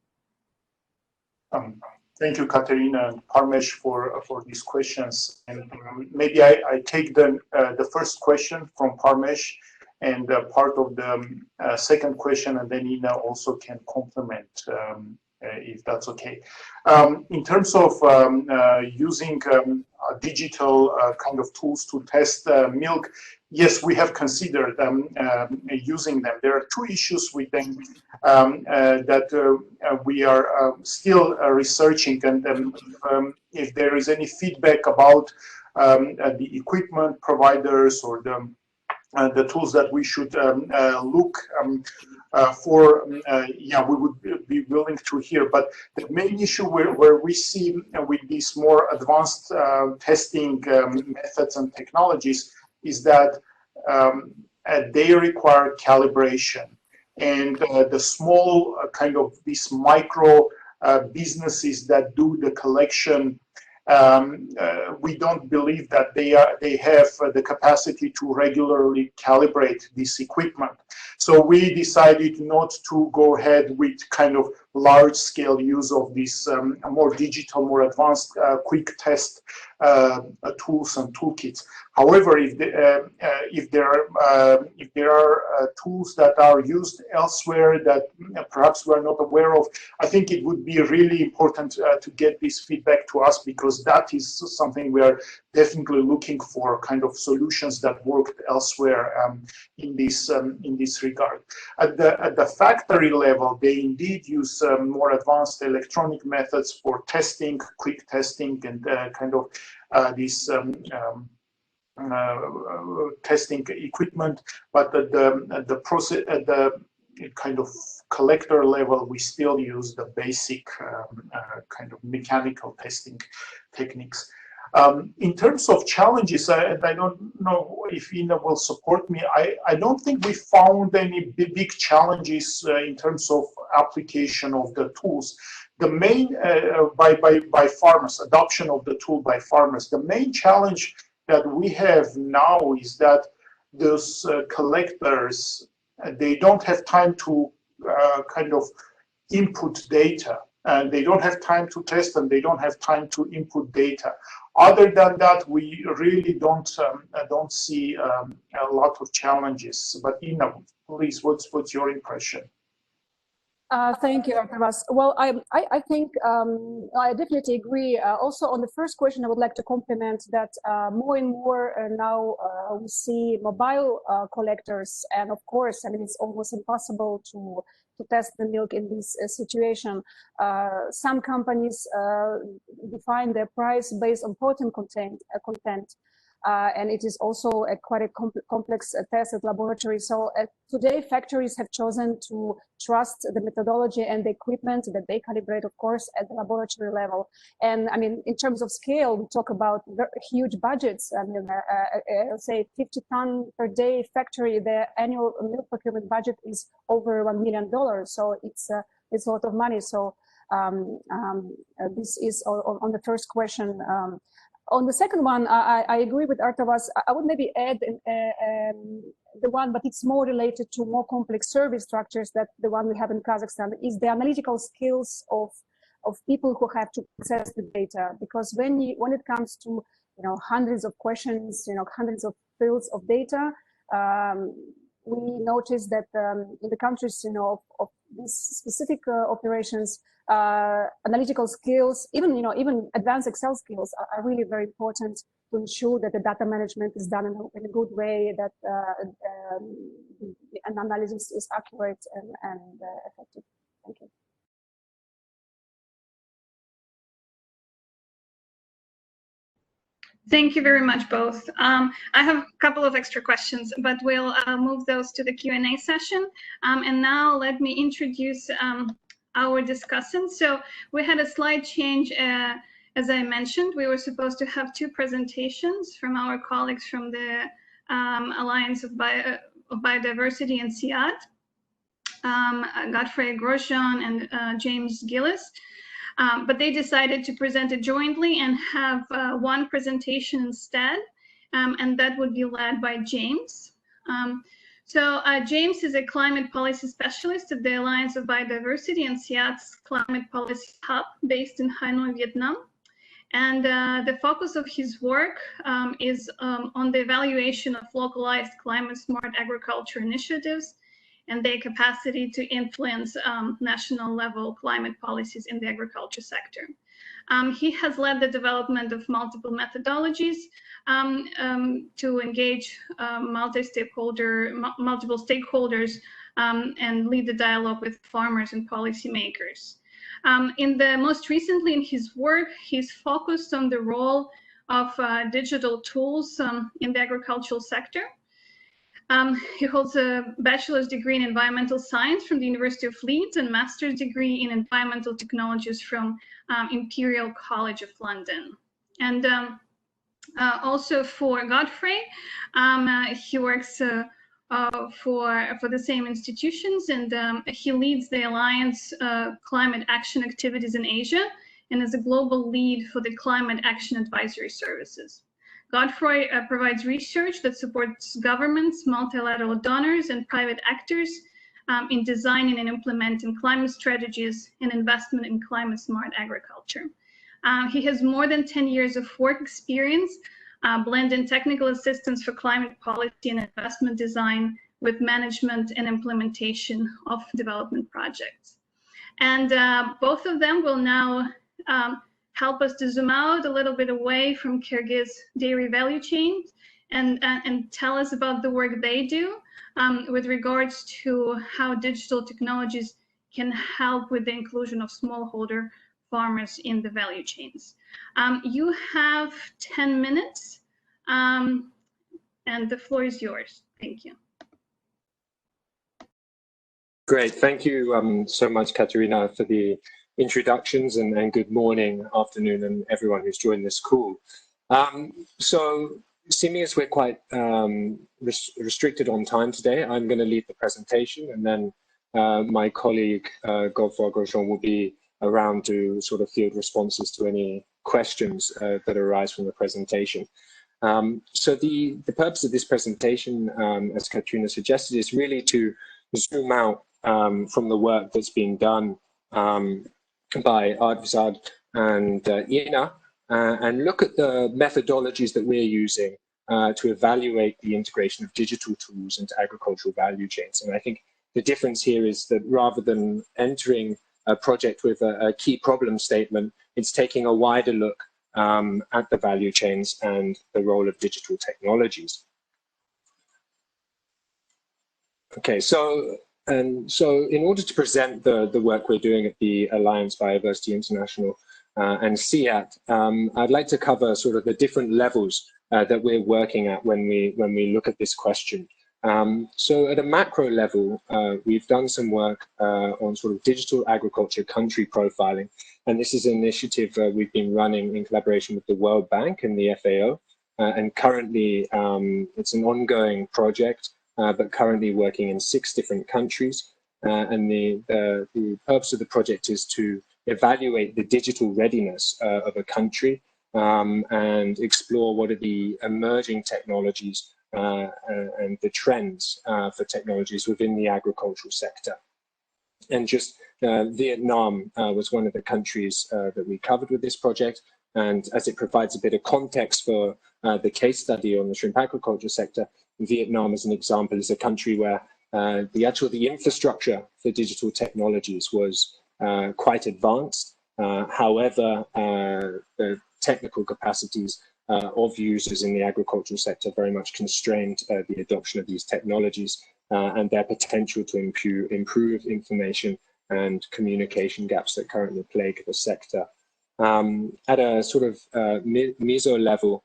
Thank you, Katerina and Parmesh, for these questions. And maybe I take the first question from Parmesh and part of the second question, and then Ina also can complement if that's okay. In terms of using digital kind of tools to test milk, yes, we have considered using them. There are two issues with them that we are still researching, and if there is any feedback about the equipment providers or the tools that we should look for, yeah, we would be willing to hear. But the main issue where we see with these more advanced testing methods and technologies is that they require calibration. And the small kind of these micro businesses that do the collection, we don't believe that they have the capacity to regularly calibrate this equipment. So we decided not to go ahead with kind of large-scale use of these more digital, more advanced, quick test tools and toolkits. However, if there are tools that are used elsewhere that perhaps we're not aware of, I think it would be really important to get this feedback to us, because that is something we are definitely looking for, kind of solutions that worked elsewhere in this regard. At the factory level, they indeed use more advanced electronic methods for testing, quick testing, and kind of this testing equipment. But at the process, at the kind of collector level, we still use the basic kind of mechanical testing techniques. In terms of challenges, and I don't know if Ina will support me, I don't think we found any big challenges in terms of application of the tools. The main, by farmers, adoption of the tool by farmers, the main challenge that we have now is that those collectors, they don't have time to kind of input data, and they don't have time to test, and they don't have time to input data. Other than that, we really don't see a lot of challenges. But Ina, please, what's your impression? Thank you, Artavas. Well, I think I definitely agree. Also, on the first question, I would like to compliment that more and more now we see mobile collectors, and of course, I mean, it's almost impossible to test the milk in this situation. Some companies define their price based on protein content. And it is also quite a complex test at laboratory. So today, factories have chosen to trust the methodology and the equipment that they calibrate, of course, at the laboratory level. And I mean, in terms of scale, we talk about huge budgets. I mean, say 50-ton per day factory, the annual milk procurement budget is over $1 million. So it's a lot of money. So this is on the first question. On the second one, I agree with Artavas. I would maybe add the one, but it's more related to more complex service structures that the one we have in Kazakhstan, is the analytical skills of people who have to access the data. Because when it comes to hundreds of questions, hundreds of fields of data, we notice that in the countries of these specific operations, analytical skills, even advanced Excel skills are really very important to ensure that the data management is done in a good way, that an analysis is accurate and effective. Thank you. Thank you very much, both. I have a couple of extra questions, but we'll move those to the Q&A session. And now let me introduce our discussants. So we had a slight change. As I mentioned, we were supposed to have two presentations from our colleagues from the Alliance of Biodiversity and SIAT, Godfrey Grosjean and James Gillis. But they decided to present it jointly and have one presentation instead, and that would be led by James. So James is a climate policy specialist at the Alliance of Biodiversity and SIAT's Climate Policy Hub based in Hanoi, Vietnam. And the focus of his work is on the evaluation of localized climate-smart agriculture initiatives and their capacity to influence national level climate policies in the agriculture sector. He has led the development of multiple methodologies to engage multiple stakeholders and lead the dialogue with farmers and policymakers. Most recently in his work, he's focused on the role of digital tools in the agricultural sector. He holds a bachelor's degree in environmental science from the University of Leeds and master's degree in environmental technologies from Imperial College of London. And also for Godfrey, he works for the same institutions, and he leads the Alliance Climate Action Activities in Asia and is a global lead for the Climate Action Advisory Services. Godfrey provides research that supports governments, multilateral donors, and private actors in designing and implementing climate strategies and investment in climate-smart agriculture. He has more than 10 years of work experience blending technical assistance for climate policy and investment design with management and implementation of development projects. And both of them will now help us to zoom out a little bit away from Kyrgyz dairy value chain and tell us about the work they do with regards to how digital technologies can help with the inclusion of smallholder farmers in the value chains. You have 10 minutes and the floor is yours. Thank you. Great, thank you so much, Katerina, for the introductions, and good morning, afternoon, and everyone who's joined this call. So, seeming as we're quite restricted on time today, I'm going to lead the presentation, and then my colleague Godfrey Grosjean will be around to sort of field responses to any questions that arise from the presentation. So the purpose of this presentation, as Katerina suggested, is really to zoom out from the work that's being done by Artvizad and Ina, and look at the methodologies that we're using to evaluate the integration of digital tools into agricultural value chains. And I think the difference here is that rather than entering a project with a key problem statement, it's taking a wider look at the value chains and the role of digital technologies. Okay, so in order to present the work we're doing at the Alliance Biodiversity International and CIAT, I'd like to cover sort of the different levels that we're working at when we look at this question. So at a macro level, we've done some work on sort of digital agriculture country profiling, and this is an initiative we've been running in collaboration with the World Bank and the FAO, and currently it's an ongoing project, but currently working in 6 different countries, and the purpose of the project is to evaluate the digital readiness of a country and explore what are the emerging technologies and the trends for technologies within the agricultural sector. And just Vietnam was one of the countries that we covered with this project, and as it provides a bit of context for the case study on the shrimp aquaculture sector, Vietnam, as an example, is a country where the infrastructure for digital technologies was quite advanced. However, the technical capacities of users in the agricultural sector very much constrained the adoption of these technologies and their potential to improve information and communication gaps that currently plague the sector. At a sort of meso level,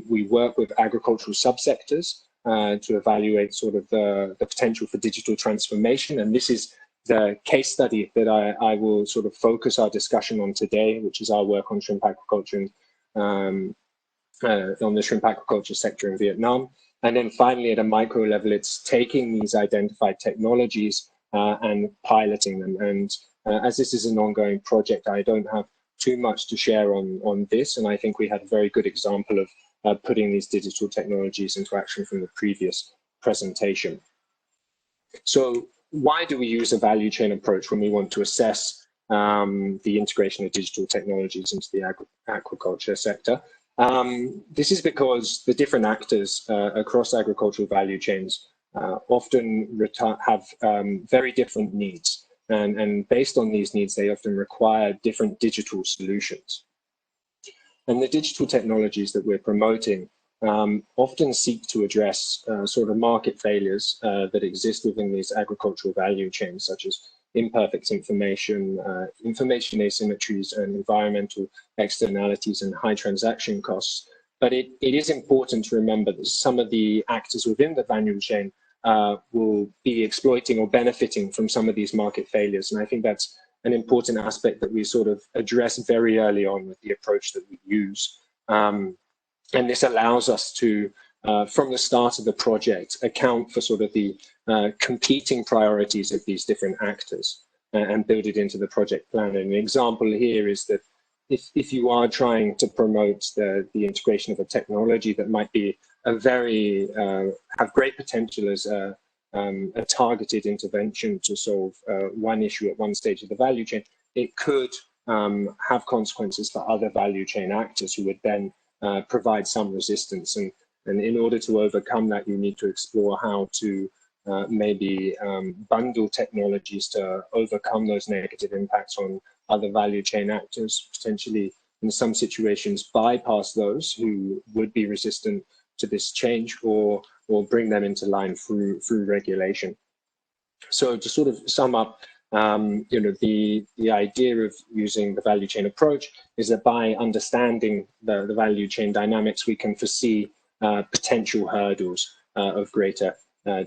we work with agricultural subsectors to evaluate sort of the potential for digital transformation, and this is the case study that I will sort of focus our discussion on today, which is our work on shrimp aquaculture and on the shrimp aquaculture sector in Vietnam. And then finally, at a micro level, it's taking these identified technologies and piloting them. And as this is an ongoing project, I don't have too much to share on this. And I think we had a very good example of putting these digital technologies into action from the previous presentation. So why do we use a value chain approach when we want to assess the integration of digital technologies into the aquaculture sector? This is because the different actors across agricultural value chains often have very different needs. And based on these needs, they often require different digital solutions. And the digital technologies that we're promoting often seek to address sort of market failures that exist within these agricultural value chains, such as imperfect information, information asymmetries, and environmental externalities and high transaction costs. But it is important to remember that some of the actors within the value chain will be exploiting or benefiting from some of these market failures. And I think that's an important aspect that we sort of address very early on with the approach that we use. And this allows us to, from the start of the project, account for sort of the competing priorities of these different actors and build it into the project plan. And an example here is that if you are trying to promote the integration of a technology that might be a very, have great potential as a targeted intervention to solve one issue at one stage of the value chain, it could have consequences for other value chain actors who would then provide some resistance. And in order to overcome that, you need to explore how to maybe bundle technologies to overcome those negative impacts on other value chain actors, potentially in some situations bypass those who would be resistant to this change, or bring them into line through regulation. So to sort of sum up, you know, the idea of using the value chain approach is that by understanding the value chain dynamics, we can foresee potential hurdles of greater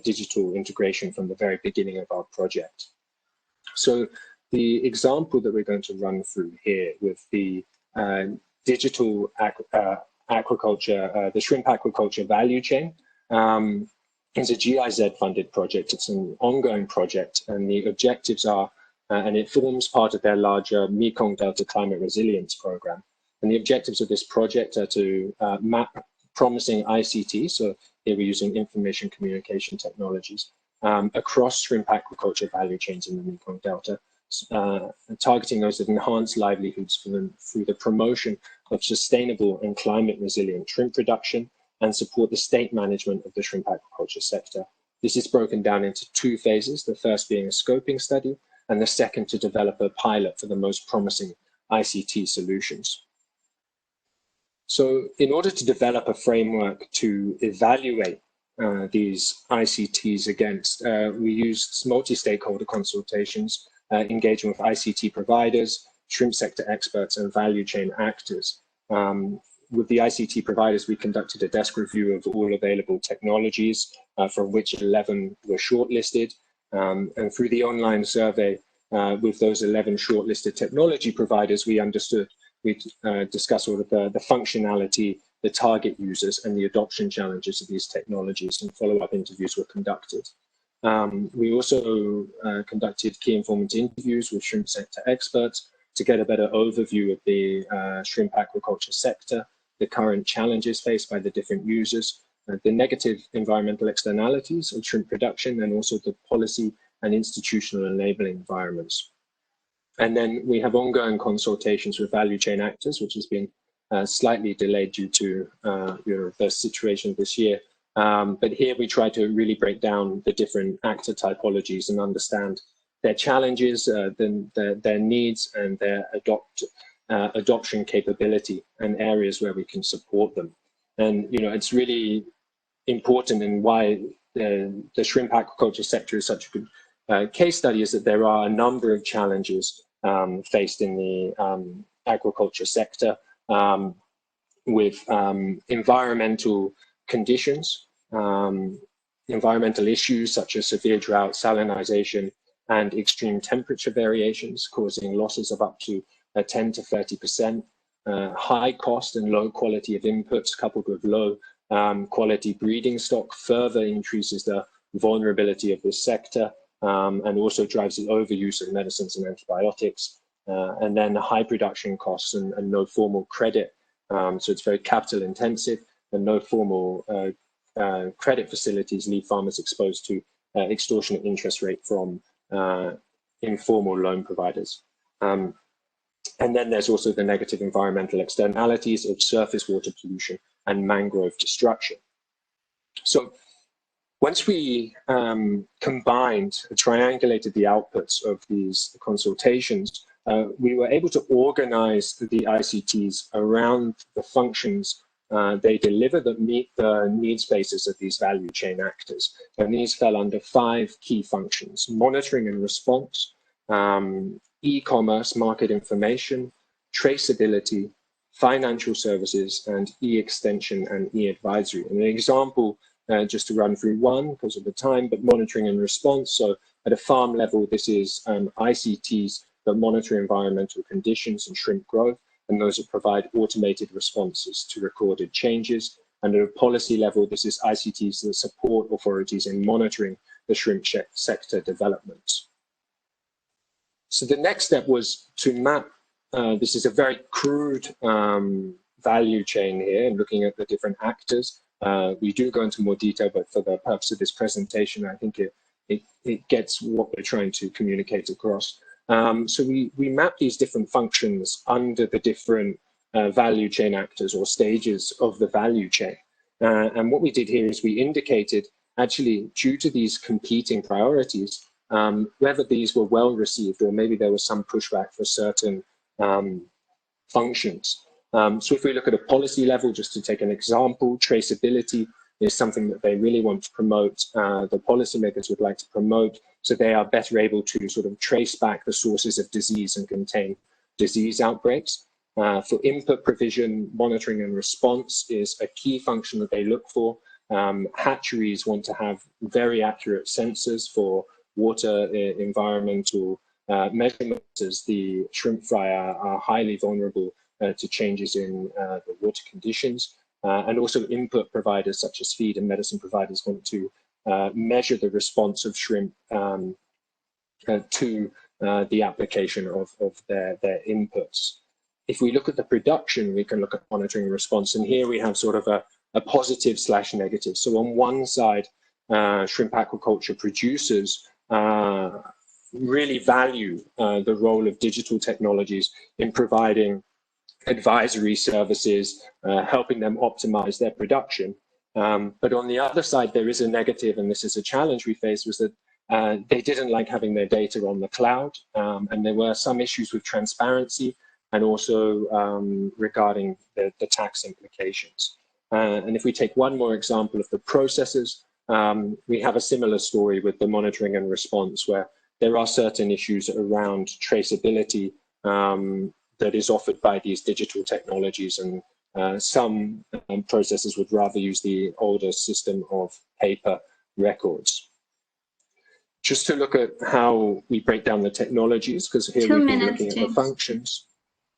digital integration from the very beginning of our project. So the example that we're going to run through here with the digital aquaculture, the shrimp aquaculture value chain, is a GIZ-funded project. It's an ongoing project, and the objectives are, and it forms part of their larger Mekong Delta Climate Resilience Program. And the objectives of this project are to map promising ICT, so here we're using information communication technologies, across shrimp aquaculture value chains in the Mekong Delta, targeting those that enhance livelihoods through the promotion of sustainable and climate resilient shrimp production, and support the state management of the shrimp aquaculture sector. This is broken down into two phases, the first being a scoping study, and the second to develop a pilot for the most promising ICT solutions. So in order to develop a framework to evaluate these ICTs against, we used multi-stakeholder consultations, engaging with ICT providers, shrimp sector experts, and value chain actors. With the ICT providers, we conducted a desk review of all available technologies, from which 11 were shortlisted. And through the online survey with those 11 shortlisted technology providers, we discussed all of the functionality, the target users, and the adoption challenges of these technologies, and follow-up interviews were conducted. We also conducted key informant interviews with shrimp sector experts to get a better overview of the shrimp aquaculture sector, the current challenges faced by the different users, the negative environmental externalities of shrimp production, and also the policy and institutional enabling environments. And then we have ongoing consultations with value chain actors, which has been slightly delayed due to the situation this year. But here we try to really break down the different actor typologies and understand their challenges, their needs, and their adoption capability, and areas where we can support them. And it's really important, and why the shrimp aquaculture sector is such a good case study, is that there are a number of challenges faced in the aquaculture sector, with environmental conditions, environmental issues such as severe drought, salinization, and extreme temperature variations, causing losses of up to 10 to 30%, high cost and low quality of inputs coupled with low quality breeding stock further increases the vulnerability of this sector, and also drives the overuse of medicines and antibiotics, and then high production costs and no formal credit. So it's very capital intensive, and no formal credit facilities leave farmers exposed to extortionate interest rate from informal loan providers. And then there's also the negative environmental externalities of surface water pollution and mangrove destruction. So Once we triangulated the outputs of these consultations, we were able to organize the ICTs around the functions they deliver that meet the need spaces of these value chain actors. And these fell under 5 key functions: monitoring and response, e-commerce, market information, traceability, financial services, and e-extension and e-advisory. And an example, just to run through one because of the time, but monitoring and response. So at a farm level, this is ICTs that monitor environmental conditions and shrimp growth, and those that provide automated responses to recorded changes. And at a policy level, this is ICTs that support authorities in monitoring the shrimp sector development. So the next step was to map, this is a very crude value chain here, and looking at the different actors. We do go into more detail, but for the purpose of this presentation, I think it gets what we're trying to communicate across. So we map these different functions under the different value chain actors or stages of the value chain. And what we did here is we indicated, actually, due to these competing priorities, whether these were well received or maybe there was some pushback for certain functions. So if we look at a policy level, just to take an example, traceability is something that they really want to promote, the policymakers would like to promote, so they are better able to sort of trace back the sources of disease and contain disease outbreaks. For input provision, monitoring and response is a key function that they look for. Hatcheries want to have very accurate sensors for water, environmental measurements, as the shrimp fry are highly vulnerable to changes in the water conditions. And also input providers such as feed and medicine providers want to measure the response of shrimp to the application of their inputs. If we look at the production, we can look at monitoring and response. And here we have sort of a positive / negative. So on one side, shrimp aquaculture producers really value the role of digital technologies in providing advisory services, helping them optimize their production. But on the other side, there is a negative, and this is a challenge we faced, was that they didn't like having their data on the cloud, and there were some issues with transparency and also regarding the tax implications. And if we take one more example of the processes, we have a similar story with the monitoring and response, where there are certain issues around traceability that is offered by these digital technologies, and some processors would rather use the older system of paper records. Just to look at how we break down the technologies, because here we've been looking at the functions.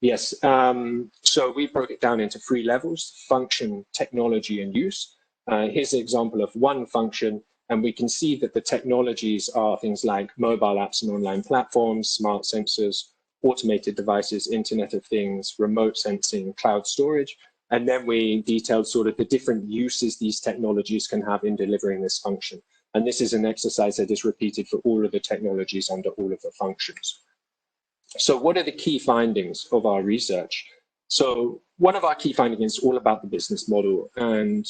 Yes, so we broke it down into 3 levels: function, technology, and use. Here's an example of one function, and we can see that the technologies are things like mobile apps and online platforms, smart sensors, automated devices, Internet of Things, remote sensing, cloud storage. And then we detailed sort of the different uses these technologies can have in delivering this function. And this is an exercise that is repeated for all of the technologies under all of the functions. So what are the key findings of our research? So one of our key findings is all about the business model and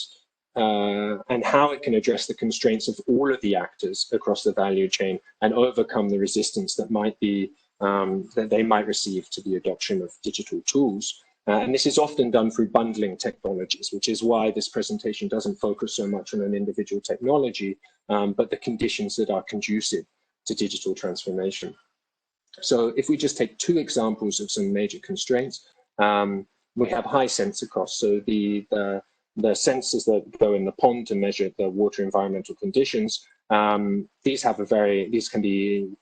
how it can address the constraints of all of the actors across the value chain and overcome the resistance that might be that they might receive to the adoption of digital tools. And this is often done through bundling technologies, which is why this presentation doesn't focus so much on an individual technology, but the conditions that are conducive to digital transformation. So if we just take 2 examples of some major constraints, we have high sensor costs. So the sensors that go in the pond to measure the water environmental conditions, these can be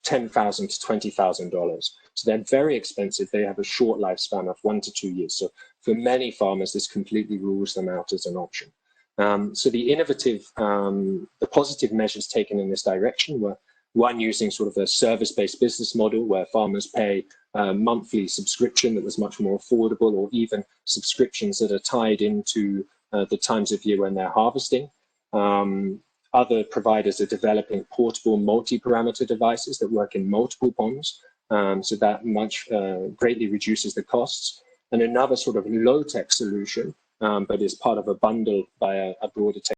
$10,000 to $20,000. So they're very expensive. They have a short lifespan of 1 to 2 years. So for many farmers, this completely rules them out as an option. So the innovative, the positive measures taken in this direction were, one, using sort of a service-based business model where farmers pay a monthly subscription that was much more affordable, or even subscriptions that are tied into the times of year when they're harvesting. Other providers are developing portable multi-parameter devices that work in multiple ponds, so that greatly reduces the costs. And another sort of low-tech solution, but is part of a bundle by a broader tech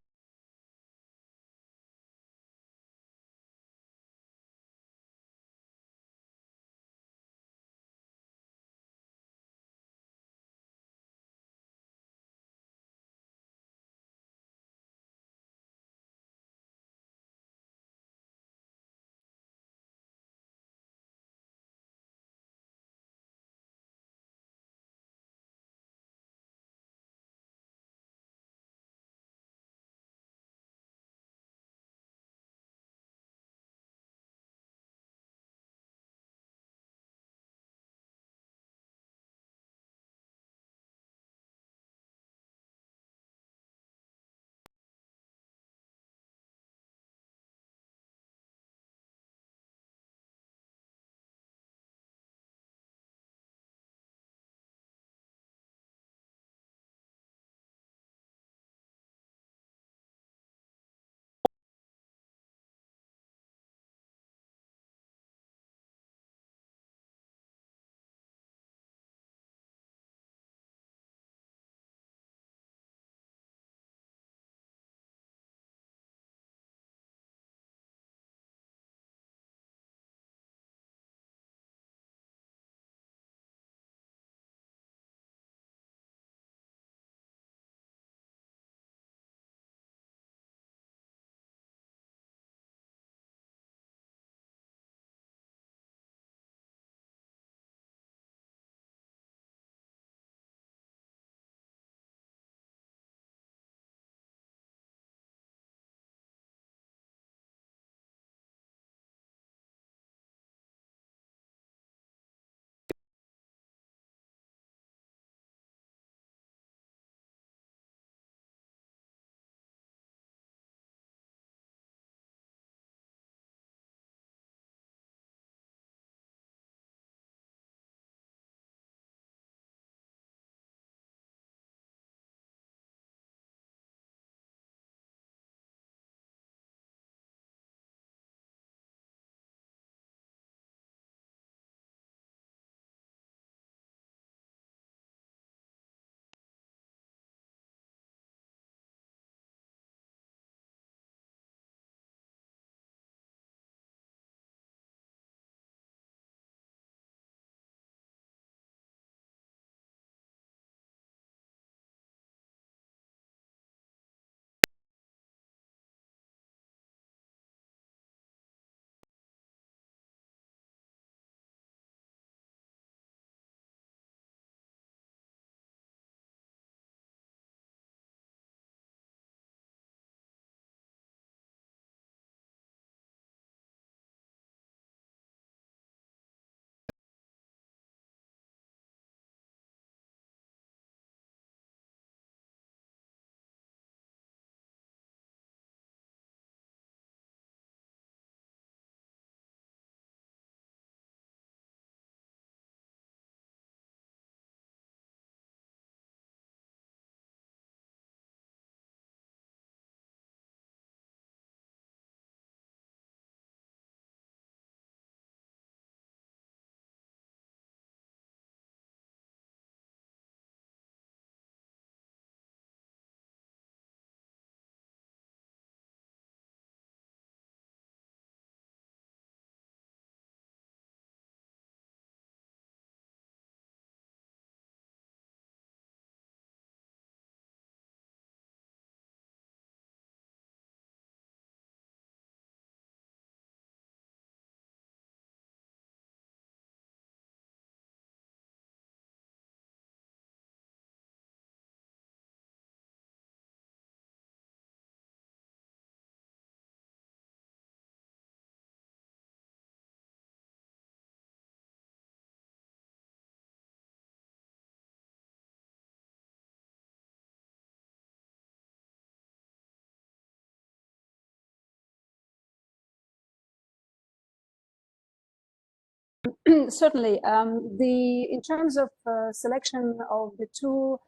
certainly. In terms of selection of the two,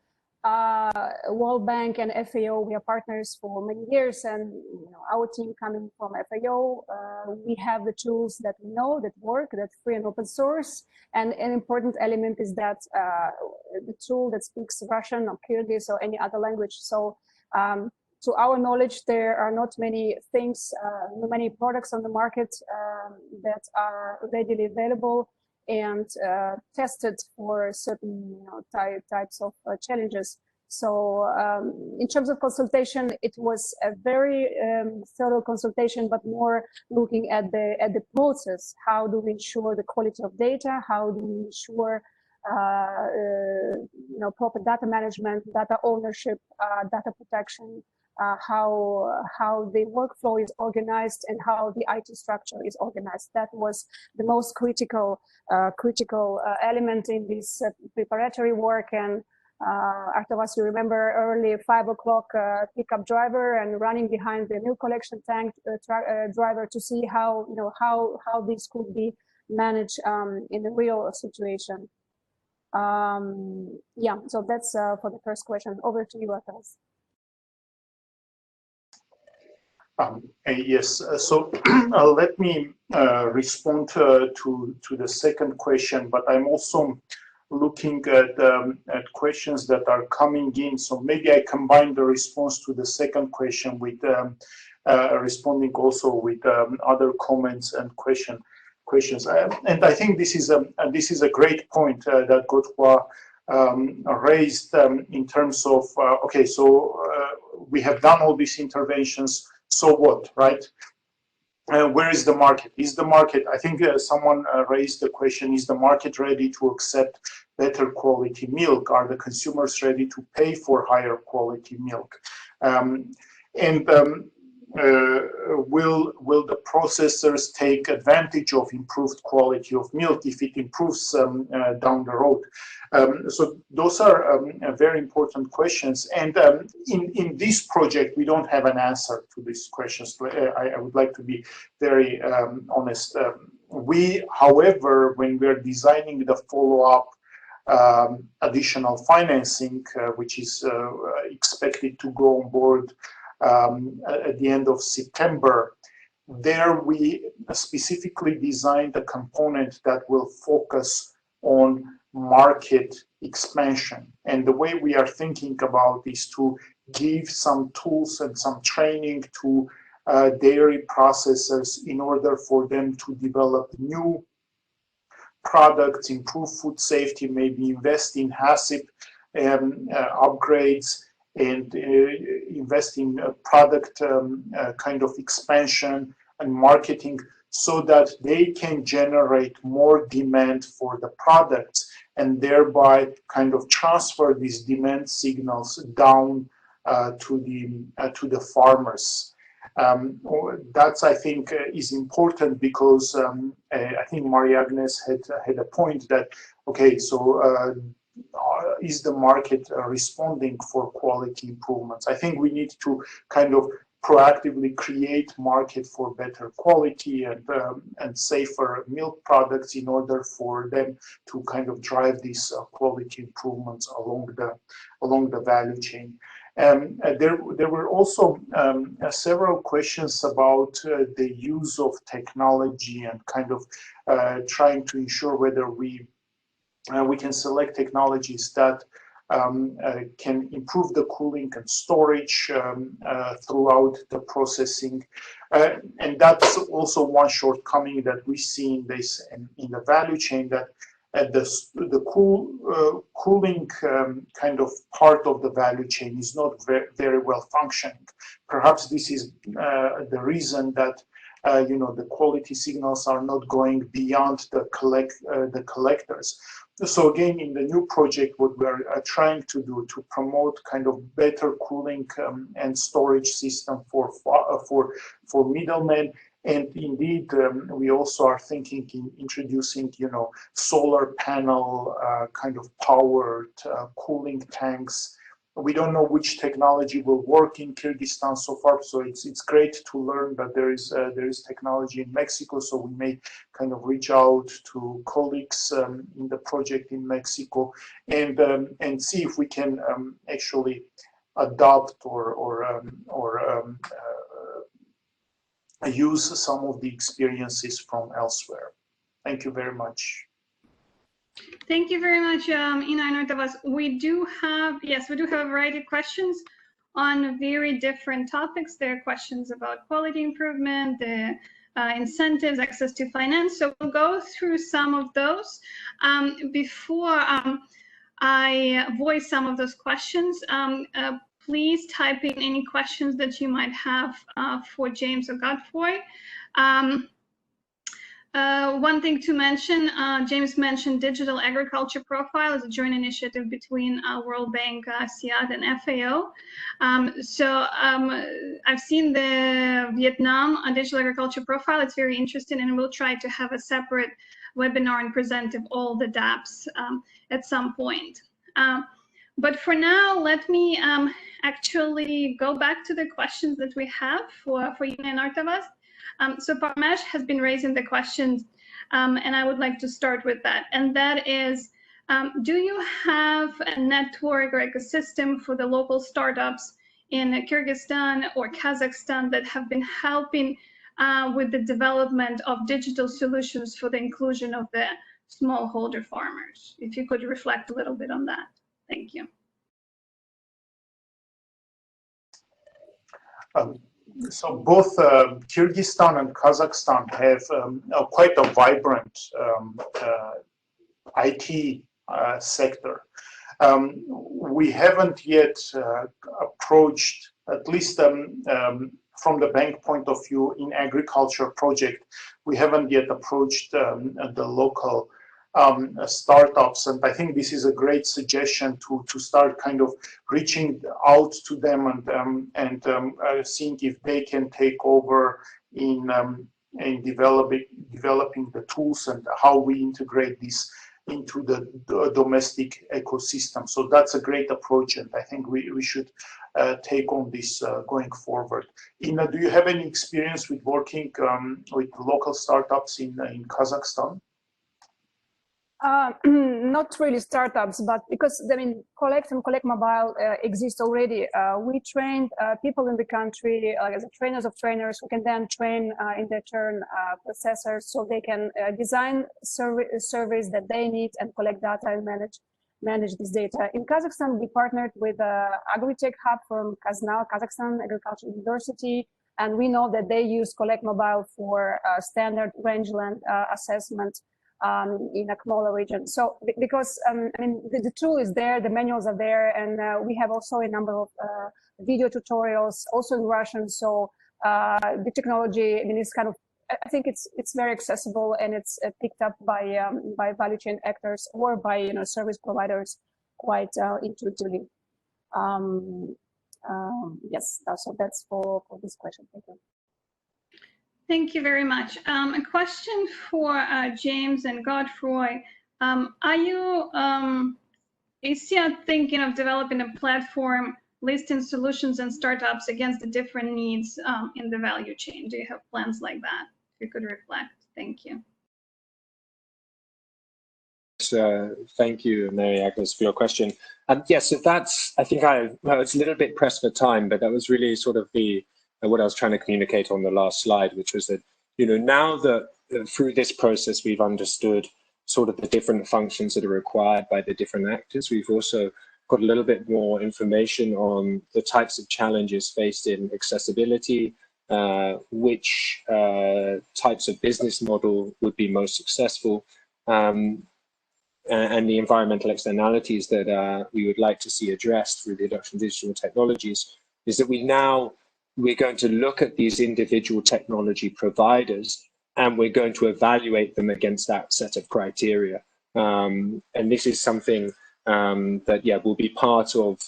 World Bank and FAO, we are partners for many years, and our team coming from FAO, we have the tools that we know that work, that's free and open source. And an important element is that the tool that speaks Russian or Kyrgyz or any other language. So to our knowledge, there are not many things, many products on the market that are readily available and tested for certain types of challenges. So in terms of consultation, it was a very thorough consultation, but more looking at the process. How do we ensure the quality of data? How do we ensure proper data management, data ownership, data protection? How the workflow is organized and how the IT structure is organized. That was the most critical element in this preparatory work. And Artavas, you remember early 5 o'clock pickup driver and running behind the milk collection tank driver to see how how this could be managed in the real situation. Yeah, so that's for the first question. Over to you, Artavas. Yes, so let me respond to the second question, but I'm also looking at questions that are coming in. So maybe I combine the response to the second question with responding also with other comments and questions. And I think this is a great point that Gotwa raised in terms of okay, so we have done all these interventions. So what, right? Where is the market? Is the market, I think someone raised the question, is the market ready to accept better quality milk? Are the consumers ready to pay for higher quality milk? Will the processors take advantage of improved quality of milk if it improves down the road? So those are very important questions. And in this project, we don't have an answer to these questions. I would like to be very honest. We, however, when we're designing the follow-up additional financing, which is expected to go on board at the end of September, there we specifically designed a component that will focus on market expansion. And the way we are thinking about is to give some tools and some training to dairy processors in order for them to develop new products, improve food safety, maybe invest in HACCP upgrades, and invest in product kind of expansion and marketing so that they can generate more demand for the products and thereby kind of transfer these demand signals down to the farmers. That's, I think, is important because I think Maria Agnes had a point that, okay, so is the market responding for quality improvements? I think we need to kind of proactively create market for better quality and safer milk products in order for them to kind of drive these quality improvements along the value chain. There were also several questions about the use of technology and kind of trying to ensure whether we can select technologies that can improve the cooling and storage throughout the processing. And that's also one shortcoming that we see in this in the value chain, that the cooling kind of part of the value chain is not very well functioning. Perhaps this is the reason that the quality signals are not going beyond the collectors. So again, in the new project, what we're trying to do to promote kind of better cooling and storage system for middlemen. And indeed, we also are thinking in introducing, solar panel kind of powered cooling tanks we don't know which technology will work in Kyrgyzstan so far. So it's great to learn that there is technology in Mexico. So we may kind of reach out to colleagues in the project in Mexico and see if we can actually adopt or use some of the experiences from elsewhere. Thank you very much. Thank you very much, Ina and Artavas. We do have a variety of questions on very different topics. There are questions about quality improvement, the incentives, access to finance. So we'll go through some of those. Before I voice some of those questions, please type in any questions that you might have for James or Godfrey. One thing to mention, James mentioned Digital Agriculture Profile as a joint initiative between World Bank, SIAD, and FAO. I've seen the Vietnam Digital Agriculture Profile. It's very interesting, and we'll try to have a separate webinar and present of all the DAPs at some point. But for now, let me actually go back to the questions that we have for Ina and Artavas. So Parmesh has been raising the questions, and I would like to start with that. And that is, do you have a network or ecosystem for the local startups in Kyrgyzstan or Kazakhstan that have been helping with the development of digital solutions for the inclusion of the smallholder farmers? If you could reflect a little bit on that. Thank you. So both Kyrgyzstan and Kazakhstan have quite a vibrant IT sector. We haven't yet approached, at least from the bank point of view in agriculture project, we haven't yet approached the local startups, and I think this is a great suggestion to start kind of reaching out to them and seeing if they can take over in developing the tools and how we integrate this into the domestic ecosystem. So that's a great approach, and I think we should take on this going forward. Ina, do you have any experience with working with local startups in Kazakhstan? Not really startups, but because Collect and Collect Mobile exist already. We trained people in the country as trainers of trainers who can then train in their turn processors, so they can design surveys that they need and collect data and manage this data. In Kazakhstan, we partnered with Agritech Hub from Kazakhstan Agricultural University, and we know that they use Collect Mobile for standard rangeland assessment in Akmola region. So because the tool is there, the manuals are there, and we have also a number of video tutorials also in Russian. So the technology, is kind of, I think it's very accessible, and it's picked up by value chain actors or by service providers quite intuitively. Yes, so that's for this question. Thank you. Thank you very much. A question for James and Godfrey. Is SIAD thinking of developing a platform listing solutions and startups against the different needs in the value chain? Do you have plans like that? If you could reflect. Thank you. Thank you, Mary Agnes, for your question. Yes, so that's, I think it's a little bit pressed for time, but that was really sort of what I was trying to communicate on the last slide, which was that, now that through this process, we've understood sort of the different functions that are required by the different actors. We've also got a little bit more information on the types of challenges faced in accessibility, which types of business model would be most successful, and the environmental externalities that we would like to see addressed through the adoption of digital technologies, is that we're going to look at these individual technology providers, and we're going to evaluate them against that set of criteria. And this is something that, will be part of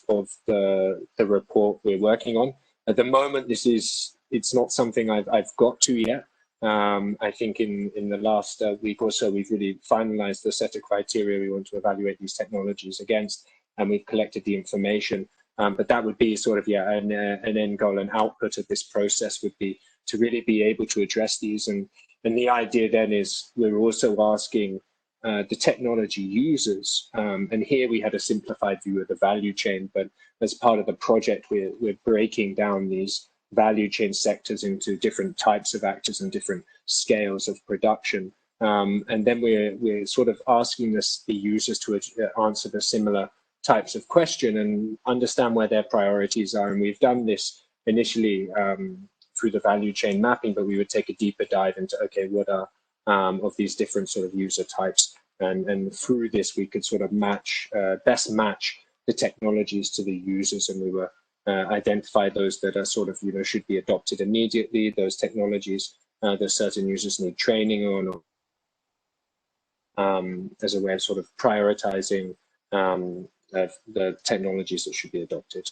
the report we're working on. At the moment, it's not something I've got to yet. I think in the last week or so, we've really finalized the set of criteria we want to evaluate these technologies against, and we've collected the information. But that would be sort of, yeah, an end goal, an output of this process would be to really be able to address these. And the idea then is we're also asking the technology users, and here we had a simplified view of the value chain, but as part of the project, we're breaking down these value chain sectors into different types of actors and different scales of production. And then we're sort of asking the users to answer the similar types of question and understand where their priorities are. And we've done this initially through the value chain mapping, but we would take a deeper dive into, okay, what are of these different sort of user types. And through this, we could sort of best match the technologies to the users. And we were identify those that are sort of, should be adopted immediately, those technologies that certain users need training on, as a way of sort of prioritizing the technologies that should be adopted.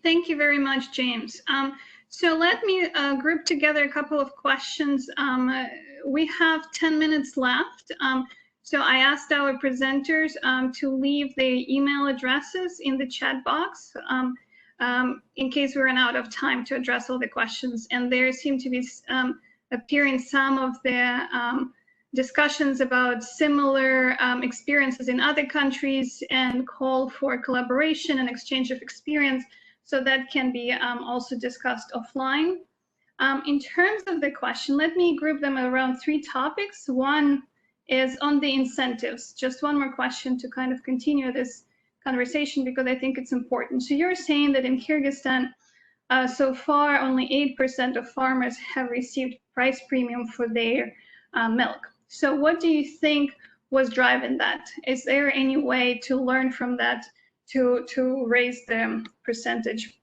Thank you very much, James. So let me group together a couple of questions. We have 10 minutes left. So I asked our presenters to leave their email addresses in the chat box in case we run out of time to address all the questions. And there seem to be appearing some of the discussions about similar experiences in other countries and call for collaboration and exchange of experience. So that can be also discussed offline. In terms of the question, let me group them around 3 topics. One is on the incentives. Just one more question to kind of continue this conversation because I think it's important. So you're saying that in Kyrgyzstan, so far only 8% of farmers have received price premium for their milk. So what do you think was driving that? Is there any way to learn from that to raise the percentage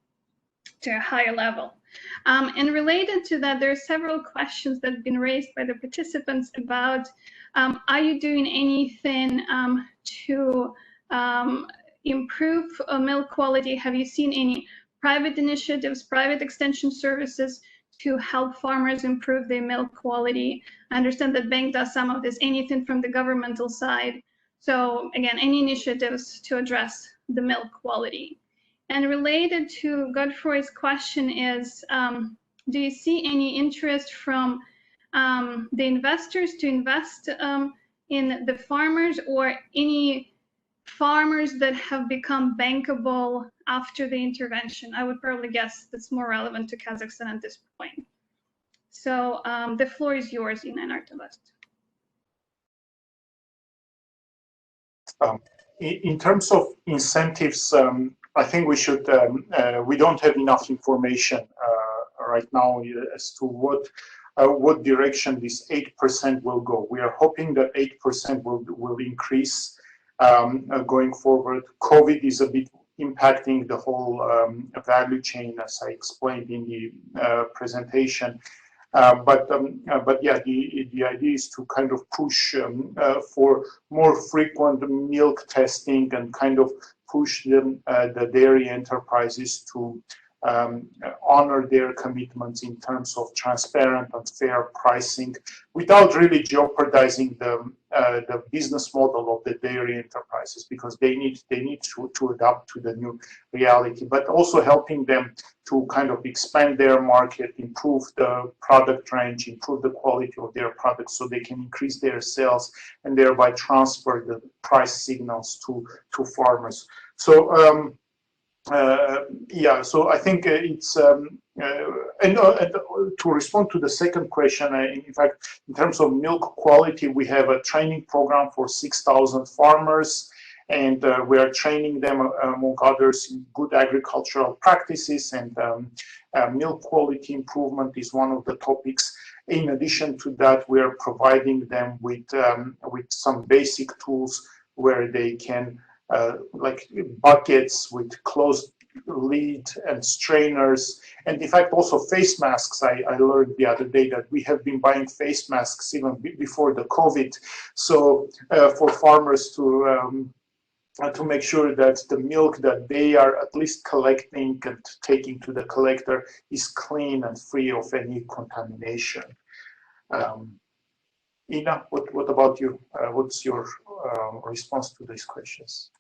to a higher level? And related to that, there are several questions that have been raised by the participants about, are you doing anything to improve milk quality? Have you seen any private initiatives, private extension services to help farmers improve their milk quality? I understand that bank does some of this, anything from the governmental side. So again, any initiatives to address the milk quality? And related to Godfrey's question is, do you see any interest from the investors to invest in the farmers, or any farmers that have become bankable after the intervention? I would probably guess that's more relevant to Kazakhstan at this point. So the floor is yours, Ina and Artavast. In terms of incentives, I think we should, we don't have enough information right now as to what direction this 8% will go. We are hoping that 8% will increase going forward. COVID is a bit impacting the whole value chain, as I explained in the presentation. But yeah, the idea is to kind of push for more frequent milk testing and kind of push them, the dairy enterprises to honor their commitments in terms of transparent and fair pricing without really jeopardizing the business model of the dairy enterprises, because they need to adapt to the new reality, but also helping them to kind of expand their market, improve the product range, improve the quality of their products so they can increase their sales and thereby transfer the price signals to farmers. So yeah, so I think it's and to respond to the second question, in fact, in terms of milk quality, we have a training program for 6,000 farmers, and we are training them, among others, in good agricultural practices, and milk quality improvement is one of the topics. In addition to that, we are providing them with some basic tools where they can like buckets with closed lid and strainers, and in fact also face masks. I learned the other day that we have been buying face masks even before the COVID, so for farmers to make sure that the milk that they are at least collecting and taking to the collector is clean and free of any contamination. Ina, what about you? What's your response to these questions?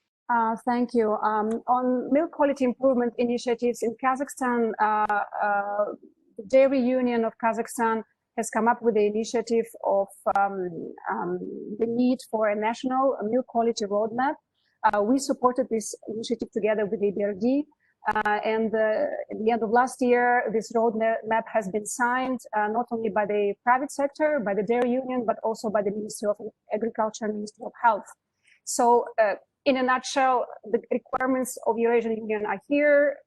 Thank you. On milk quality improvement initiatives in Kazakhstan, the Dairy Union of Kazakhstan has come up with the initiative of the need for a national milk quality roadmap. We supported this initiative together with the EBRD, and at the end of last year, this roadmap has been signed not only by the private sector, by the Dairy Union, but also by the Ministry of Agriculture and Ministry of Health. So in a nutshell, the requirements of Eurasian Union are here,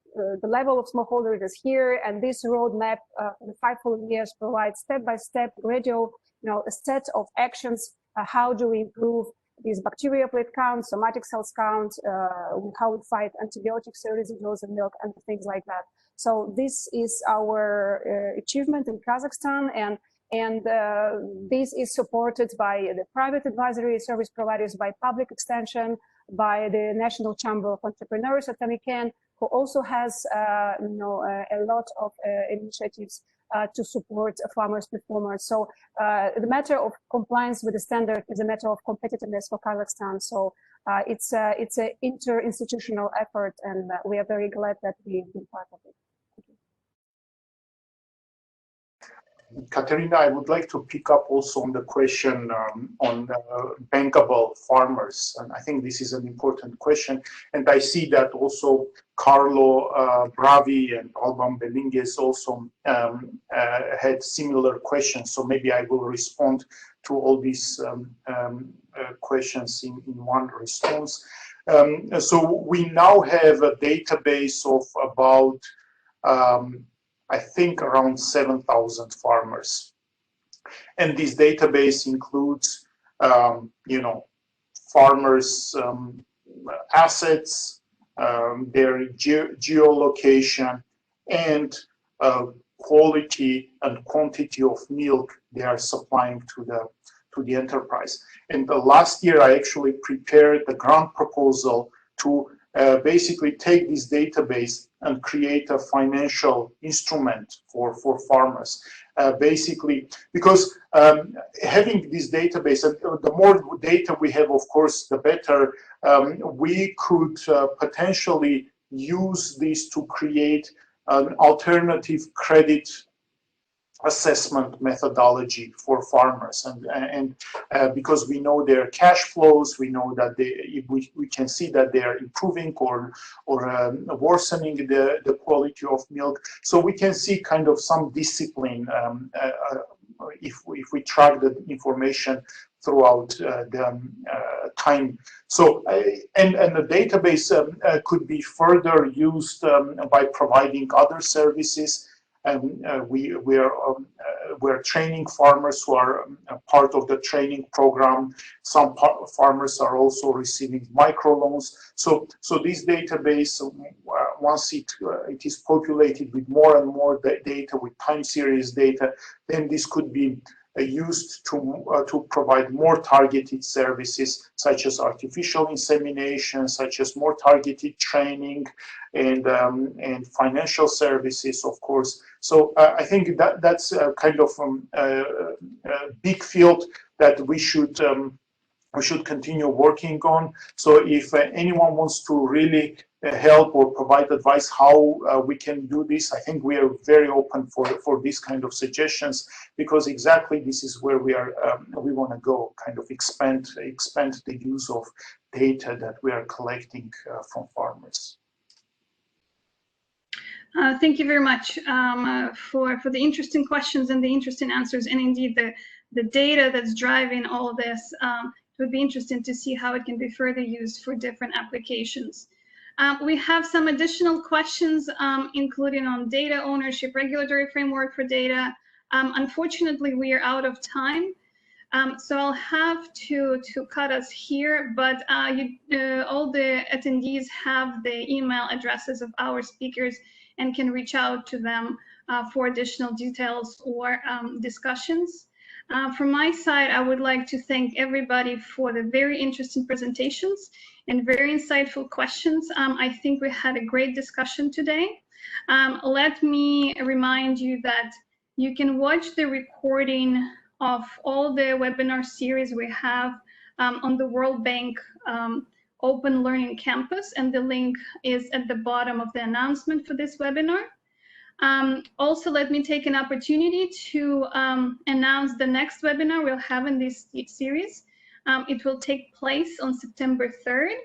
the level of smallholders is here, and this roadmap for the 5 following years provides step-by-step, gradual, a set of actions. How do we improve these bacteria plate counts, somatic cells count, how we fight antibiotic residuals in milk, and things like that. So this is our achievement in Kazakhstan, and this is supported by the private advisory service providers, by public extension, by the National Chamber of Entrepreneurs at Tamiken, who also has a lot of initiatives to support farmers' performance. So the matter of compliance with the standard is a matter of competitiveness for Kazakhstan. So it's an interinstitutional effort, and we are very glad that we've been part of it. Katerina, I would like to pick up also on the question on bankable farmers, and I think this is an important question. And I see that also Carlo Bravi and Alban Belingues also had similar questions. So maybe I will respond to all these questions in one response. So we now have a database of about I think around 7,000 farmers, and this database includes, farmers' assets, their geolocation, and quality and quantity of milk they are supplying to the enterprise. And last year, I actually prepared the grant proposal to basically take this database and create a financial instrument for farmers. Basically, because having this database, and the more data we have, of course, the better. We could potentially use this to create an alternative credit assessment methodology for farmers, and because we know their cash flows, we know that we can see that they are improving or worsening the quality of milk, so we can see kind of some discipline if we track the information throughout the time. So and the database could be further used by providing other services. And we're training farmers who are part of the training program. Some farmers are also receiving microloans. So this database, once it is populated with more and more data, with time series data, then this could be used to provide more targeted services, such as artificial insemination, such as more targeted training, and financial services, of course. So I think that's kind of a big field that we should continue working on. So if anyone wants to really help or provide advice how we can do this, I think we are very open for this kind of suggestions, because exactly this is where we want to go, kind of expand the use of data that we are collecting from farmers. Thank you very much for the interesting questions and the interesting answers, and indeed the data that's driving all of this. It would be interesting to see how it can be further used for different applications. We have some additional questions, including on data ownership, regulatory framework for data. Unfortunately, we are out of time, so I'll have to cut us here, but all the attendees have the email addresses of our speakers and can reach out to them for additional details or discussions. From my side, I would like to thank everybody for the very interesting presentations and very insightful questions. I think we had a great discussion today. Let me remind you that you can watch the recording of all the webinar series we have on the World Bank Open Learning Campus, and the link is at the bottom of the announcement for this webinar. Also, let me take an opportunity to announce the next webinar we'll have in this series. It will take place on September 3rd,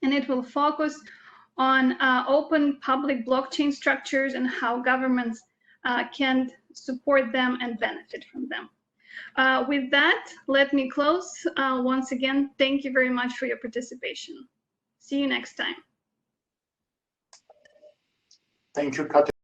and it will focus on open public blockchain structures and how governments can support them and benefit from them. With that, let me close. Once again, thank you very much for your participation. See you next time. Thank you, Katerina.